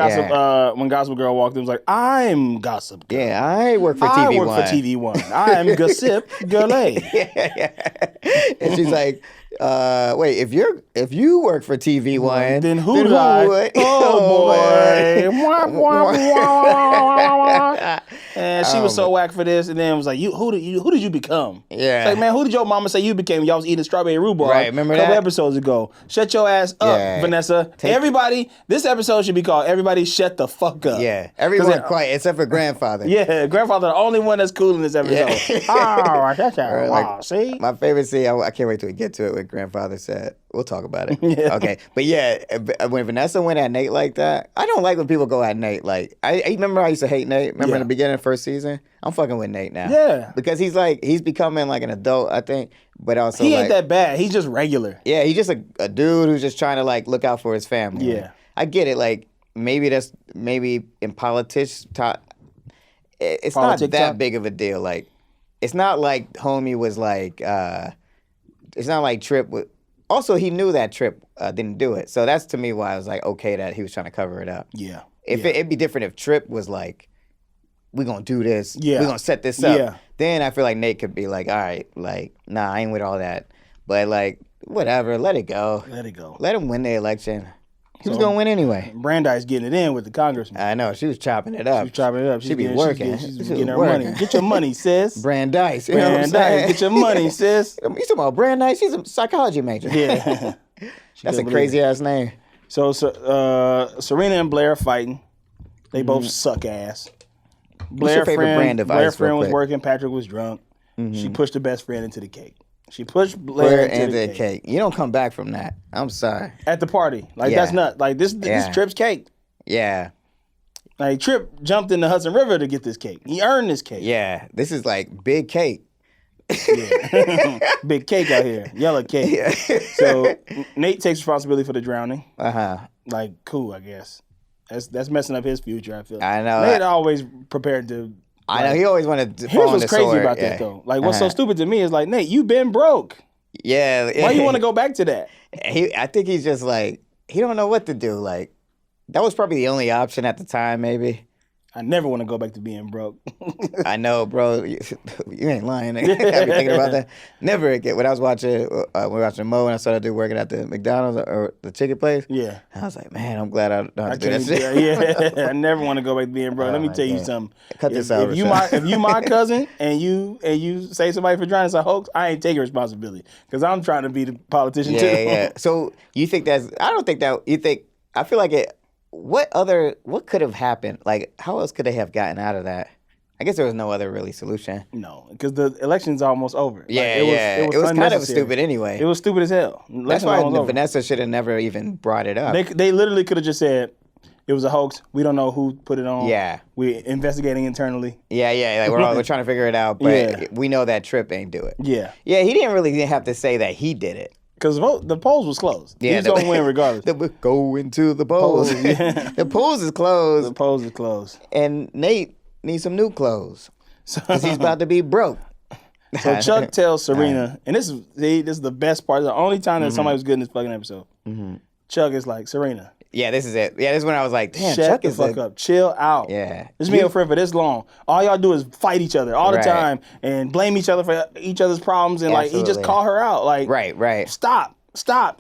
[SPEAKER 2] Gossip Girl walked in, was like, I'm Gossip Girl.
[SPEAKER 3] Yeah, I work for TV1.
[SPEAKER 2] I work for TV1. I'm Gossip Girl.
[SPEAKER 3] And she's like, wait, if you work for TV1,
[SPEAKER 2] then who would I? Oh boy. And she was so whack for this, and then was like, who did you become?
[SPEAKER 3] Yeah.
[SPEAKER 2] It's like, man, who did your mama say you became? Y'all was eating strawberry rhubarb
[SPEAKER 3] remember
[SPEAKER 2] a couple
[SPEAKER 3] that?
[SPEAKER 2] episodes ago. Shut your ass up, Vanessa. Everybody, this episode should be called Everybody Shut the Fuck Up.
[SPEAKER 3] Yeah. Everyone quiet except for grandfather.
[SPEAKER 2] Yeah, grandfather the only one that's cool in this episode.
[SPEAKER 3] Yeah.
[SPEAKER 2] See?
[SPEAKER 3] My favorite scene, I can't wait till we get to it, what grandfather said. We'll talk about it.
[SPEAKER 2] Yeah.
[SPEAKER 3] Okay. But yeah, when Vanessa went at Nate like that, I don't like when people go at Nate. Like, I remember I used to hate Nate. Remember in the beginning of the first season? I'm fucking with Nate now.
[SPEAKER 2] Yeah.
[SPEAKER 3] Because he's becoming like an adult, I think. But also
[SPEAKER 2] he ain't that bad. He's just regular.
[SPEAKER 3] Yeah, he's just a dude who's just trying to like look out for his family.
[SPEAKER 2] Yeah.
[SPEAKER 3] I get it. Like, maybe in politics, it's not that big of a deal. Like, it's not like homie was like, it's not like Tripp was. Also, he knew that Tripp didn't do it. So that's to me why I was like, okay, that he was trying to cover it up.
[SPEAKER 2] Yeah.
[SPEAKER 3] It'd be different if Tripp was like, we're going to do this.
[SPEAKER 2] Yeah.
[SPEAKER 3] We're going to set this up.
[SPEAKER 2] Yeah.
[SPEAKER 3] Then I feel like Nate could be like, all right, like, nah, I ain't with all that. But like, whatever, let it go. Let him win the election. He was going to win anyway.
[SPEAKER 2] Brandeis getting it in with the congressman.
[SPEAKER 3] I know. She was chopping it up.
[SPEAKER 2] She
[SPEAKER 3] be working.
[SPEAKER 2] She's getting her money. Get your money, sis.
[SPEAKER 3] Brandeis. You know what I'm saying?
[SPEAKER 2] Get your money, sis.
[SPEAKER 3] You talking about Brandeis? She's a psychology major.
[SPEAKER 2] Yeah.
[SPEAKER 3] That's a crazy-ass name.
[SPEAKER 2] So Serena and Blair are fighting. They both suck ass.
[SPEAKER 3] What's your favorite brand of
[SPEAKER 2] Blair's
[SPEAKER 3] ice, real
[SPEAKER 2] friend was
[SPEAKER 3] quick?
[SPEAKER 2] working. Patrick was drunk. She pushed the best friend into the cake. She pushed Blair into the cake.
[SPEAKER 3] You don't come back from that. I'm sorry.
[SPEAKER 2] At the party. Like, that's not, like, this Tripp's cake.
[SPEAKER 3] Yeah.
[SPEAKER 2] Like, Tripp jumped in the Hudson River to get this cake. He earned this cake.
[SPEAKER 3] Yeah. This is like big cake.
[SPEAKER 2] Yeah. Big cake out here. Yellow cake. Yeah. So Nate takes responsibility for the drowning. Like, cool, I guess. That's messing up his future, I feel.
[SPEAKER 3] I know.
[SPEAKER 2] Nate always prepared to.
[SPEAKER 3] I know. He always wanted to.
[SPEAKER 2] Here's what's crazy about that, though. Like, what's so stupid to me is like, Nate, you've been broke.
[SPEAKER 3] Yeah.
[SPEAKER 2] Why you want to go back to that?
[SPEAKER 3] I think he's just like, he don't know what to do. Like, that was probably the only option at the time, maybe.
[SPEAKER 2] I never want to go back to being broke.
[SPEAKER 3] I know, bro. You ain't lying. I be thinking about that. Never again. When I was watching, Mo and I started working at the McDonald's or the chicken place.
[SPEAKER 2] Yeah.
[SPEAKER 3] I was like, man, I'm glad I don't have to do that shit.
[SPEAKER 2] Yeah. I never want to go back to being broke. Let me tell you something.
[SPEAKER 3] Cut this out.
[SPEAKER 2] If you my cousin and you say somebody for drowning, it's a hoax, I ain't taking responsibility because I'm trying to be the politician too.
[SPEAKER 3] Yeah. So you think I don't think that, I feel like it. What could have happened? Like, how else could they have gotten out of that? I guess there was no other really solution.
[SPEAKER 2] No, because the election's almost over.
[SPEAKER 3] It was kind of stupid anyway.
[SPEAKER 2] It was stupid as hell.
[SPEAKER 3] That's why Vanessa should have never even brought it up.
[SPEAKER 2] They literally could have just said, it was a hoax. We don't know who put it on.
[SPEAKER 3] Yeah.
[SPEAKER 2] We're investigating internally.
[SPEAKER 3] Yeah. Like we're trying to figure it out, but we know that Tripp ain't do it.
[SPEAKER 2] Yeah.
[SPEAKER 3] Yeah, he didn't really have to say that he did it.
[SPEAKER 2] Because the polls was closed. Yeah, he was going to win regardless.
[SPEAKER 3] Go into the polls. The polls is closed.
[SPEAKER 2] The polls is closed.
[SPEAKER 3] And Nate need some new clothes because he's about to be broke.
[SPEAKER 2] So Chuck tells Serena, and this is the best part. The only time that somebody was good in this fucking episode. Chuck is like, Serena.
[SPEAKER 3] Yeah, this is it. Yeah, this is when I was like, damn,
[SPEAKER 2] Shut
[SPEAKER 3] Chuck
[SPEAKER 2] the
[SPEAKER 3] is
[SPEAKER 2] fuck up. Chill out.
[SPEAKER 3] Yeah.
[SPEAKER 2] This been your friend for this long. All y'all do is fight each other all the time and blame each other for each other's problems. And like, he just called her out. Like,
[SPEAKER 3] right.
[SPEAKER 2] Stop.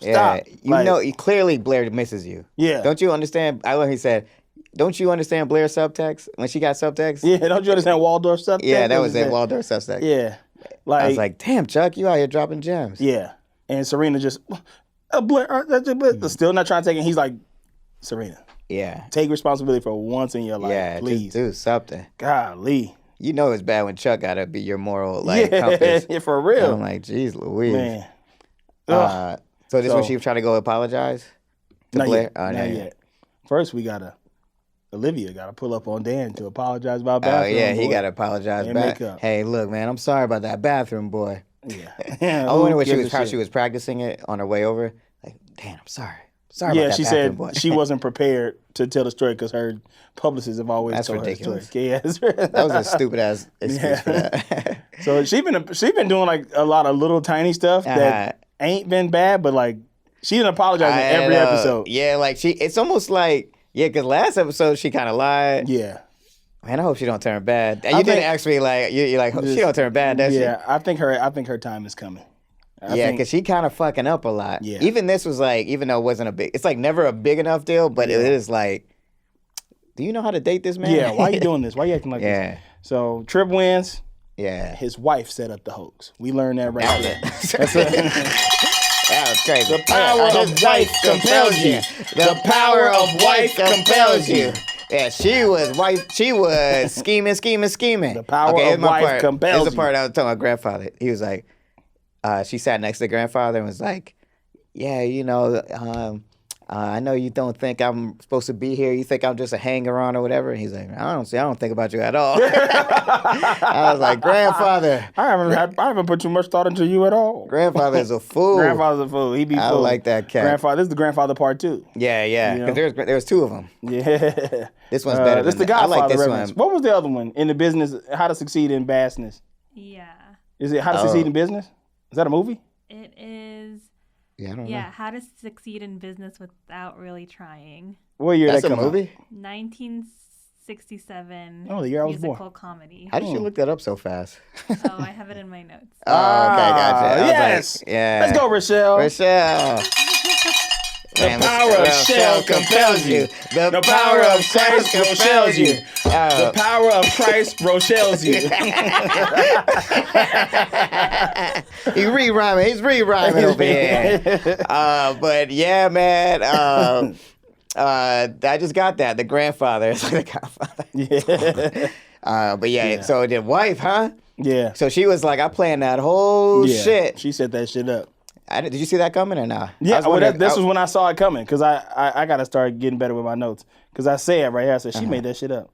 [SPEAKER 3] Yeah. You
[SPEAKER 2] like,
[SPEAKER 3] know, clearly Blair misses you.
[SPEAKER 2] Yeah.
[SPEAKER 3] Don't you understand? I love he said, don't you understand Blair's subtext when she got subtext?
[SPEAKER 2] Yeah, don't you understand Waldorf subtext?
[SPEAKER 3] Yeah, that was it, Waldorf subtext.
[SPEAKER 2] Yeah. Like,
[SPEAKER 3] I was like, damn, Chuck, you out here dropping gems.
[SPEAKER 2] Yeah. And Serena just, Blair, still not trying to take it. He's like, Serena.
[SPEAKER 3] Yeah.
[SPEAKER 2] Take responsibility for once in your life,
[SPEAKER 3] yeah,
[SPEAKER 2] please.
[SPEAKER 3] Just do something.
[SPEAKER 2] Golly.
[SPEAKER 3] You know it's bad when Chuck gotta be your moral compass.
[SPEAKER 2] Yeah, for real.
[SPEAKER 3] And I'm like, geez, Louise.
[SPEAKER 2] Man.
[SPEAKER 3] So this when she was trying to go apologize to
[SPEAKER 2] not
[SPEAKER 3] Blair?
[SPEAKER 2] Yet. Not yet. First, Olivia gotta pull up on Dan to apologize about
[SPEAKER 3] Oh
[SPEAKER 2] bathroom.
[SPEAKER 3] yeah, he
[SPEAKER 2] boy.
[SPEAKER 3] gotta apologize
[SPEAKER 2] And
[SPEAKER 3] back.
[SPEAKER 2] make up.
[SPEAKER 3] Hey, look, man, I'm sorry about that bathroom boy.
[SPEAKER 2] Yeah.
[SPEAKER 3] I wonder what how
[SPEAKER 2] shit?
[SPEAKER 3] she was practicing it on her way over. Like, damn, I'm sorry. Sorry
[SPEAKER 2] Yeah,
[SPEAKER 3] about that
[SPEAKER 2] she
[SPEAKER 3] bathroom
[SPEAKER 2] said
[SPEAKER 3] boy.
[SPEAKER 2] she wasn't prepared to tell the story because her publicists have always
[SPEAKER 3] That's
[SPEAKER 2] told
[SPEAKER 3] ridiculous.
[SPEAKER 2] her story. Yeah,
[SPEAKER 3] That was a stupid ass excuse for that.
[SPEAKER 2] So she been doing like a lot of little tiny stuff that ain't been bad, but like she didn't apologize in every episode.
[SPEAKER 3] Yeah, like it's almost like because last episode she kind of lied.
[SPEAKER 2] Yeah.
[SPEAKER 3] Man, I hope she don't turn bad. You didn't actually like you're like she don't turn bad, does she?
[SPEAKER 2] Yeah, I think her time is coming.
[SPEAKER 3] Yeah, because she kind of fucking up a lot.
[SPEAKER 2] Yeah.
[SPEAKER 3] Even this was like, even though it wasn't it's like never a big enough deal, but it is like, do you know how to date this man?
[SPEAKER 2] Yeah, why you doing this? Why you acting like this?
[SPEAKER 3] Yeah.
[SPEAKER 2] So Tripp wins.
[SPEAKER 3] Yeah.
[SPEAKER 2] His wife set up the hoax. We learned that right there.
[SPEAKER 3] That was crazy.
[SPEAKER 2] The power of wife compels you.
[SPEAKER 3] The power of wife compels you. Yeah, she was scheming.
[SPEAKER 2] The power of wife compels you.
[SPEAKER 3] Here's the part I was telling my grandfather. He was like, she sat next to the grandfather and was like, yeah, you know, I know you don't think I'm supposed to be here. You think I'm just a hanger-on or whatever. And he's like, I don't think about you at all. I was like, grandfather.
[SPEAKER 2] I haven't put too much thought into you at all.
[SPEAKER 3] Grandfather's a fool.
[SPEAKER 2] Grandfather's a fool. He be fool.
[SPEAKER 3] I like that cat.
[SPEAKER 2] Grandfather. This is the grandfather part 2.
[SPEAKER 3] Yeah. Because there was 2 of them.
[SPEAKER 2] Yeah.
[SPEAKER 3] This one's better.
[SPEAKER 2] This
[SPEAKER 3] than
[SPEAKER 2] the Godfather
[SPEAKER 3] I like this
[SPEAKER 2] reference.
[SPEAKER 3] one.
[SPEAKER 2] What was the other one in the business? How to succeed in bassness.
[SPEAKER 4] Yeah.
[SPEAKER 2] Is it How to Succeed in Business? Is that a movie?
[SPEAKER 4] It is.
[SPEAKER 3] Yeah, I don't know.
[SPEAKER 4] Yeah, How to Succeed in Business Without Really Trying.
[SPEAKER 2] What year
[SPEAKER 3] That's
[SPEAKER 2] that
[SPEAKER 3] a
[SPEAKER 2] come
[SPEAKER 3] movie?
[SPEAKER 4] 1967.
[SPEAKER 2] Oh, the year I was
[SPEAKER 4] musical
[SPEAKER 2] born.
[SPEAKER 4] comedy.
[SPEAKER 3] How did you look that up so fast?
[SPEAKER 4] Oh, I have it in my notes.
[SPEAKER 3] Oh, okay, gotcha. I was
[SPEAKER 2] Yes.
[SPEAKER 3] like, yeah.
[SPEAKER 2] Let's go, Rochelle.
[SPEAKER 3] Rochelle.
[SPEAKER 2] The power of Shell compels you. The power of Christ compels you. The power of Christ Rochelle's you.
[SPEAKER 3] He's rerhyming over here. But yeah, man. I just got that. The grandfather. It's like the godfather.
[SPEAKER 2] Yeah.
[SPEAKER 3] But yeah, so the wife, huh?
[SPEAKER 2] Yeah.
[SPEAKER 3] So she was like, I planned that whole shit.
[SPEAKER 2] She set that shit up.
[SPEAKER 3] Did you see that coming or not?
[SPEAKER 2] Yeah, this was when I saw it coming because I got to start getting better with my notes because I say it right here. I said she made that shit up.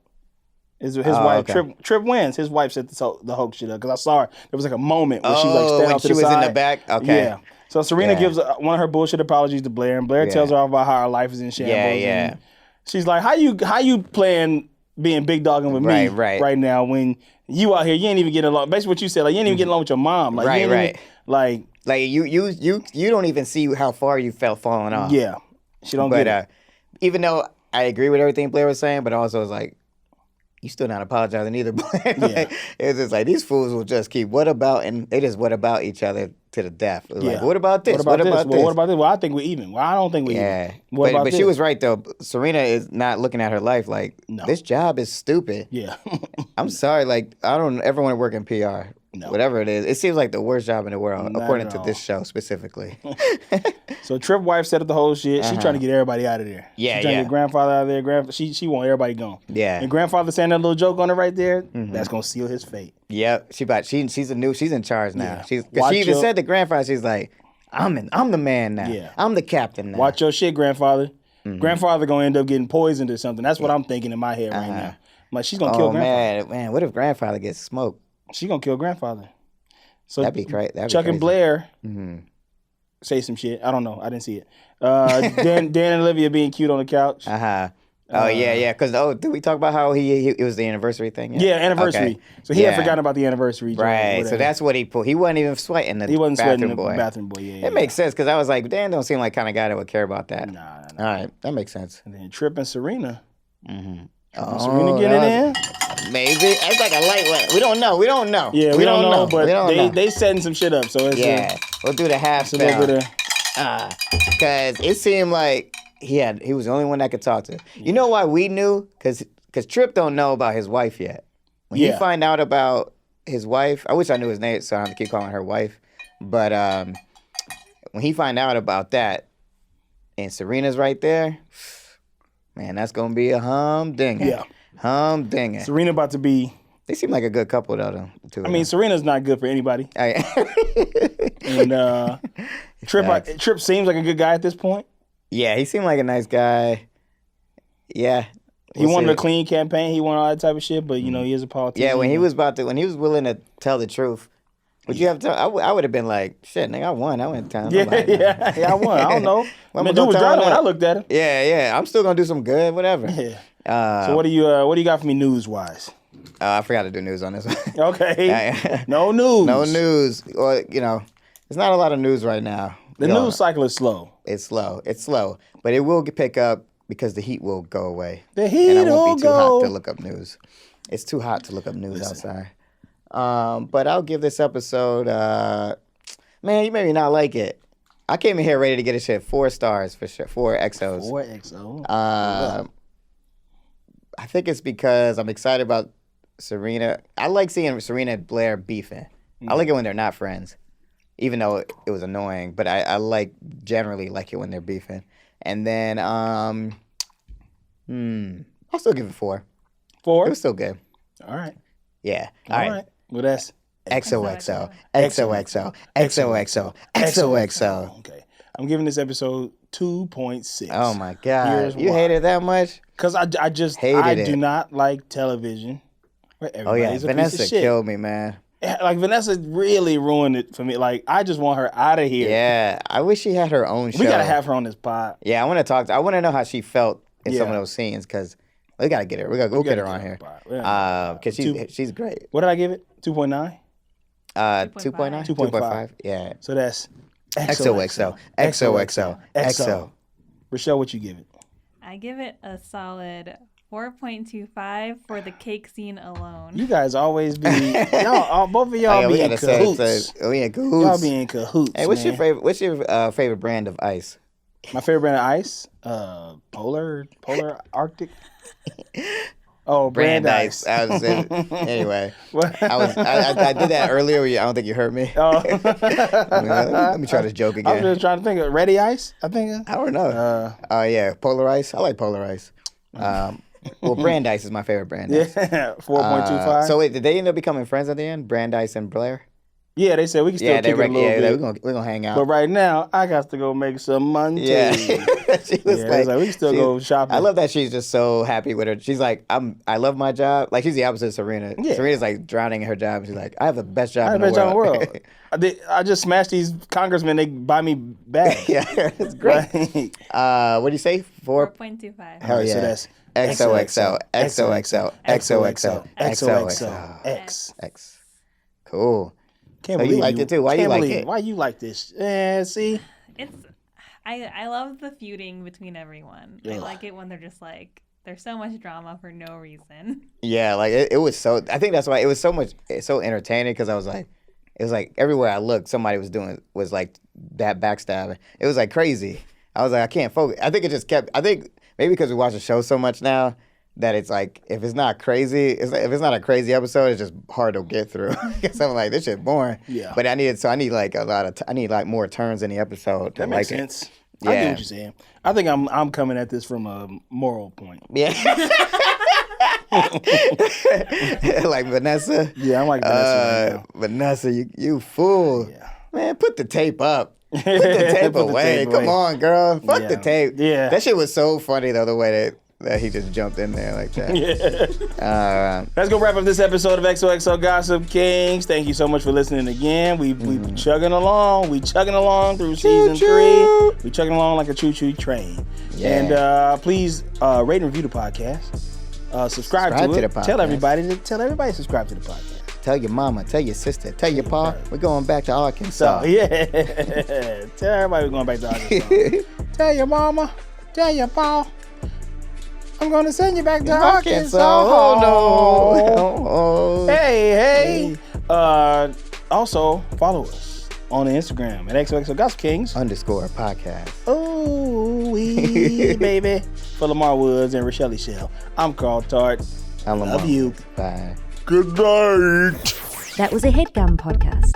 [SPEAKER 2] His wife,
[SPEAKER 3] okay.
[SPEAKER 2] Tripp wins. His wife set the hoax shit up because I saw her. There was like a moment where she like standing
[SPEAKER 3] when
[SPEAKER 2] off to
[SPEAKER 3] she
[SPEAKER 2] the
[SPEAKER 3] was
[SPEAKER 2] side.
[SPEAKER 3] in the back? Okay.
[SPEAKER 2] Yeah. So Serena gives one of her bullshit apologies to Blair, and Blair tells her all about how her life is in shambles.
[SPEAKER 3] Yeah.
[SPEAKER 2] And she's like, "How you playing being big dogging with me right now when you out here you ain't even getting along?" Basically, what you said, like you ain't even getting along with your mom. Like, you ain't even,
[SPEAKER 3] like you don't even see how far you felt falling off.
[SPEAKER 2] Yeah, she don't get it.
[SPEAKER 3] Even though I agree with everything Blair was saying, but also it's like you still not apologizing either. Like, it's just like these fools will just keep what about each other to the death. Like, what about this?
[SPEAKER 2] What about this? What about this? Well, I think we're even. Well, I don't think we're even.
[SPEAKER 3] But she was right though. Serena is not looking at her life like this job is stupid.
[SPEAKER 2] Yeah.
[SPEAKER 3] I'm sorry. Like I don't ever want to work in PR. No. Whatever it is, it seems like the worst job in the world, according to this show specifically.
[SPEAKER 2] So Tripp wife set up the whole shit. She trying to get everybody out of there.
[SPEAKER 3] Yeah,
[SPEAKER 2] she trying to get grandfather out of there. She want everybody gone.
[SPEAKER 3] Yeah.
[SPEAKER 2] And grandfather saying that little joke on her right there, that's gonna seal his fate.
[SPEAKER 3] Yep. She's in charge now. Yeah. She even said to grandfather, she's like, I'm the man now. Yeah. I'm the captain now.
[SPEAKER 2] Watch your shit, grandfather. Grandfather gonna end up getting poisoned or something. That's what I'm thinking in my head right now. I'm like, she's gonna kill grandfather.
[SPEAKER 3] Man, what if grandfather gets smoked?
[SPEAKER 2] She gonna kill grandfather. So
[SPEAKER 3] that'd be crazy.
[SPEAKER 2] Chuck and Blair say some shit. I don't know. I didn't see it. Dan and Olivia being cute on the couch.
[SPEAKER 3] Oh yeah. Because did we talk about how it was the anniversary thing?
[SPEAKER 2] Yeah, anniversary.
[SPEAKER 3] Okay.
[SPEAKER 2] So he had forgotten about the anniversary.
[SPEAKER 3] Right. So that's what he pulled. He wasn't even sweating the
[SPEAKER 2] He wasn't
[SPEAKER 3] bathroom
[SPEAKER 2] sweating
[SPEAKER 3] boy.
[SPEAKER 2] the bathroom boy. Yeah,
[SPEAKER 3] It makes sense because I was like, Dan don't seem like kind of guy that would care about that.
[SPEAKER 2] Nah.
[SPEAKER 3] All right, that makes sense.
[SPEAKER 2] And then Trip and Serena.
[SPEAKER 3] Mm-hmm.
[SPEAKER 2] Serena get it in?
[SPEAKER 3] Maybe. It's like a light one. We don't know.
[SPEAKER 2] Yeah, we don't know, but
[SPEAKER 3] know.
[SPEAKER 2] they setting some shit up. So it's
[SPEAKER 3] we'll do the half
[SPEAKER 2] a little bit of.
[SPEAKER 3] Because it seemed like he was the only one that could talk to. You know why we knew? Because Trip don't know about his wife yet. When he find out about his wife, I wish I knew his name, so I don't have to keep calling her wife. But when he find out about that, and Serena's right there, man, that's gonna be a humdinger.
[SPEAKER 2] Yeah,
[SPEAKER 3] humdinger.
[SPEAKER 2] Serena about to be.
[SPEAKER 3] They seem like a good couple though.
[SPEAKER 2] I mean, Serena's not good for anybody. And Trip seems like a good guy at this point.
[SPEAKER 3] Yeah, he seemed like a nice guy. Yeah.
[SPEAKER 2] He wanted a clean campaign. He wanted all that type of shit, but he is a politician.
[SPEAKER 3] Yeah, when he was willing to tell the truth, would you have to? I would have been like, shit, nigga, I won. I went down.
[SPEAKER 2] Yeah, I won. I don't know.
[SPEAKER 3] Well,
[SPEAKER 2] dude was driving when I looked at him.
[SPEAKER 3] Yeah. I'm still gonna do some good, whatever.
[SPEAKER 2] Yeah. So what do you got for me news wise?
[SPEAKER 3] I forgot to do news on this one.
[SPEAKER 2] Okay. No news.
[SPEAKER 3] No news. Or there's not a lot of news right now.
[SPEAKER 2] The news cycle is slow.
[SPEAKER 3] It's slow, but it will pick up because the heat will go away.
[SPEAKER 2] The heat
[SPEAKER 3] and it won't
[SPEAKER 2] will
[SPEAKER 3] be too
[SPEAKER 2] go.
[SPEAKER 3] hot to look up news. It's too hot to look up news outside. But I'll give this episode. Man, you maybe not like it. I came in here ready to get a shit 4 stars for sure. 4 XOs.
[SPEAKER 2] 4 XO.
[SPEAKER 3] I think it's because I'm excited about Serena. I like seeing Serena and Blair beefing. I like it when they're not friends, even though it was annoying. But I generally like it when they're beefing. And then I'll still give it 4.
[SPEAKER 2] 4?
[SPEAKER 3] It was still good.
[SPEAKER 2] All right.
[SPEAKER 3] Yeah.
[SPEAKER 2] All right. Well, that's
[SPEAKER 3] XOXO. XOXO. XOXO. XOXO.
[SPEAKER 2] Okay. I'm giving this episode 2.6.
[SPEAKER 3] Oh my God. You
[SPEAKER 2] why.
[SPEAKER 3] hate it that much?
[SPEAKER 2] Because I just do not like television where everybody's a piece
[SPEAKER 3] Vanessa
[SPEAKER 2] of shit.
[SPEAKER 3] killed me, man.
[SPEAKER 2] Like, Vanessa really ruined it for me. Like, I just want her out of here.
[SPEAKER 3] Yeah, I wish she had her own show.
[SPEAKER 2] We got to have her on this pod.
[SPEAKER 3] Yeah, I want to know how she felt in some of those scenes, because we got to get her. We'll get her on here. Because she's great.
[SPEAKER 2] What did I give it? 2.9?
[SPEAKER 3] 2.9? 2.5. Yeah.
[SPEAKER 2] So that's
[SPEAKER 3] XOXO. XOXO. XO.
[SPEAKER 2] Rochelle, what you give it?
[SPEAKER 4] I give it a solid 4.25 for the cake scene alone.
[SPEAKER 2] You guys always be both of y'all be in cahoots.
[SPEAKER 3] We in cahoots.
[SPEAKER 2] Y'all be in cahoots.
[SPEAKER 3] Hey, what's your favorite brand of ice?
[SPEAKER 2] My favorite brand of ice? Polar Arctic. Oh, brand ice.
[SPEAKER 3] Anyway, I did that earlier. I don't think you heard me.
[SPEAKER 2] Oh.
[SPEAKER 3] Let me try this joke again.
[SPEAKER 2] I was just trying to think of Ready Ice, I think.
[SPEAKER 3] I don't know. Yeah, Polar Ice. I like Polar Ice. Well, Brand Ice is my favorite brand ice.
[SPEAKER 2] Yeah, 4.25.
[SPEAKER 3] So wait, did they end up becoming friends at the end? Brand Ice and Blair?
[SPEAKER 2] Yeah, they said we can still kick it a little bit.
[SPEAKER 3] We're gonna hang out.
[SPEAKER 2] But right now, I got to go make some money.
[SPEAKER 3] Yeah. She was like,
[SPEAKER 2] we can still go shopping.
[SPEAKER 3] I love that she's just so happy with her. She's like, I love my job. Like, she's the opposite of Serena.
[SPEAKER 2] Yeah.
[SPEAKER 3] Serena's like drowning in her job. She's like, I have the best job in the world.
[SPEAKER 2] I just smashed these congressmen. They buy me bags.
[SPEAKER 3] Yeah, it's great. What do you say?
[SPEAKER 4] 4.25.
[SPEAKER 3] Hell yeah.
[SPEAKER 2] So that's
[SPEAKER 3] XOXO. XOXO. XOXO. XOXO.
[SPEAKER 2] X.
[SPEAKER 3] Cool.
[SPEAKER 2] Can't
[SPEAKER 3] so
[SPEAKER 2] believe
[SPEAKER 3] you liked it too. Why you like it?
[SPEAKER 2] Why you like this? See?
[SPEAKER 4] I love the feuding between everyone. I like it when they're just like, there's so much drama for no reason.
[SPEAKER 3] Yeah, like it was so, I think that's why it was so entertaining, because it was like everywhere I looked, somebody was like that backstabbing. It was like crazy. I was like, I can't focus. I think it just kept, maybe because we watch the show so much now, that it's like, if it's not crazy, if it's not a crazy episode, it's just hard to get through. So I'm like, this shit boring.
[SPEAKER 2] Yeah.
[SPEAKER 3] But I need like I need like more turns in the episode.
[SPEAKER 2] That makes sense.
[SPEAKER 3] Yeah.
[SPEAKER 2] I get what you're saying. I think I'm coming at this from a moral point.
[SPEAKER 3] Yeah. Like Vanessa.
[SPEAKER 2] Yeah, I'm like Vanessa right now.
[SPEAKER 3] Vanessa, you fool.
[SPEAKER 2] Yeah.
[SPEAKER 3] Man, put the tape up. Put the tape away. Come on, girl. Fuck the tape.
[SPEAKER 2] Yeah.
[SPEAKER 3] That shit was so funny though, the way that he just jumped in there like that.
[SPEAKER 2] Yeah. Let's go wrap up this episode of XOXO Gossip Kings. Thank you so much for listening again. We chugging along. We chugging along through season 3. We chugging along like a choo-choo train. Yeah. And please rate and review the podcast. Subscribe to it. Tell everybody to subscribe to the podcast.
[SPEAKER 3] Tell your mama, tell your sister, tell your pa. We're going back to Arkansas.
[SPEAKER 2] So, yeah. Tell everybody we're going back to Arkansas. Tell your mama, tell your pa. I'm going to send you back to Arkansas.
[SPEAKER 3] Oh, no.
[SPEAKER 2] Hey. Also, follow us on Instagram at XOXO Gossip Kings
[SPEAKER 3] _podcast.
[SPEAKER 2] Oh, wee, baby. For Lamar Woods and Rochelle Shell. I'm Carl Tart.
[SPEAKER 3] I love
[SPEAKER 2] you.
[SPEAKER 3] Bye.
[SPEAKER 2] Good night.
[SPEAKER 1] That was a Headgum podcast.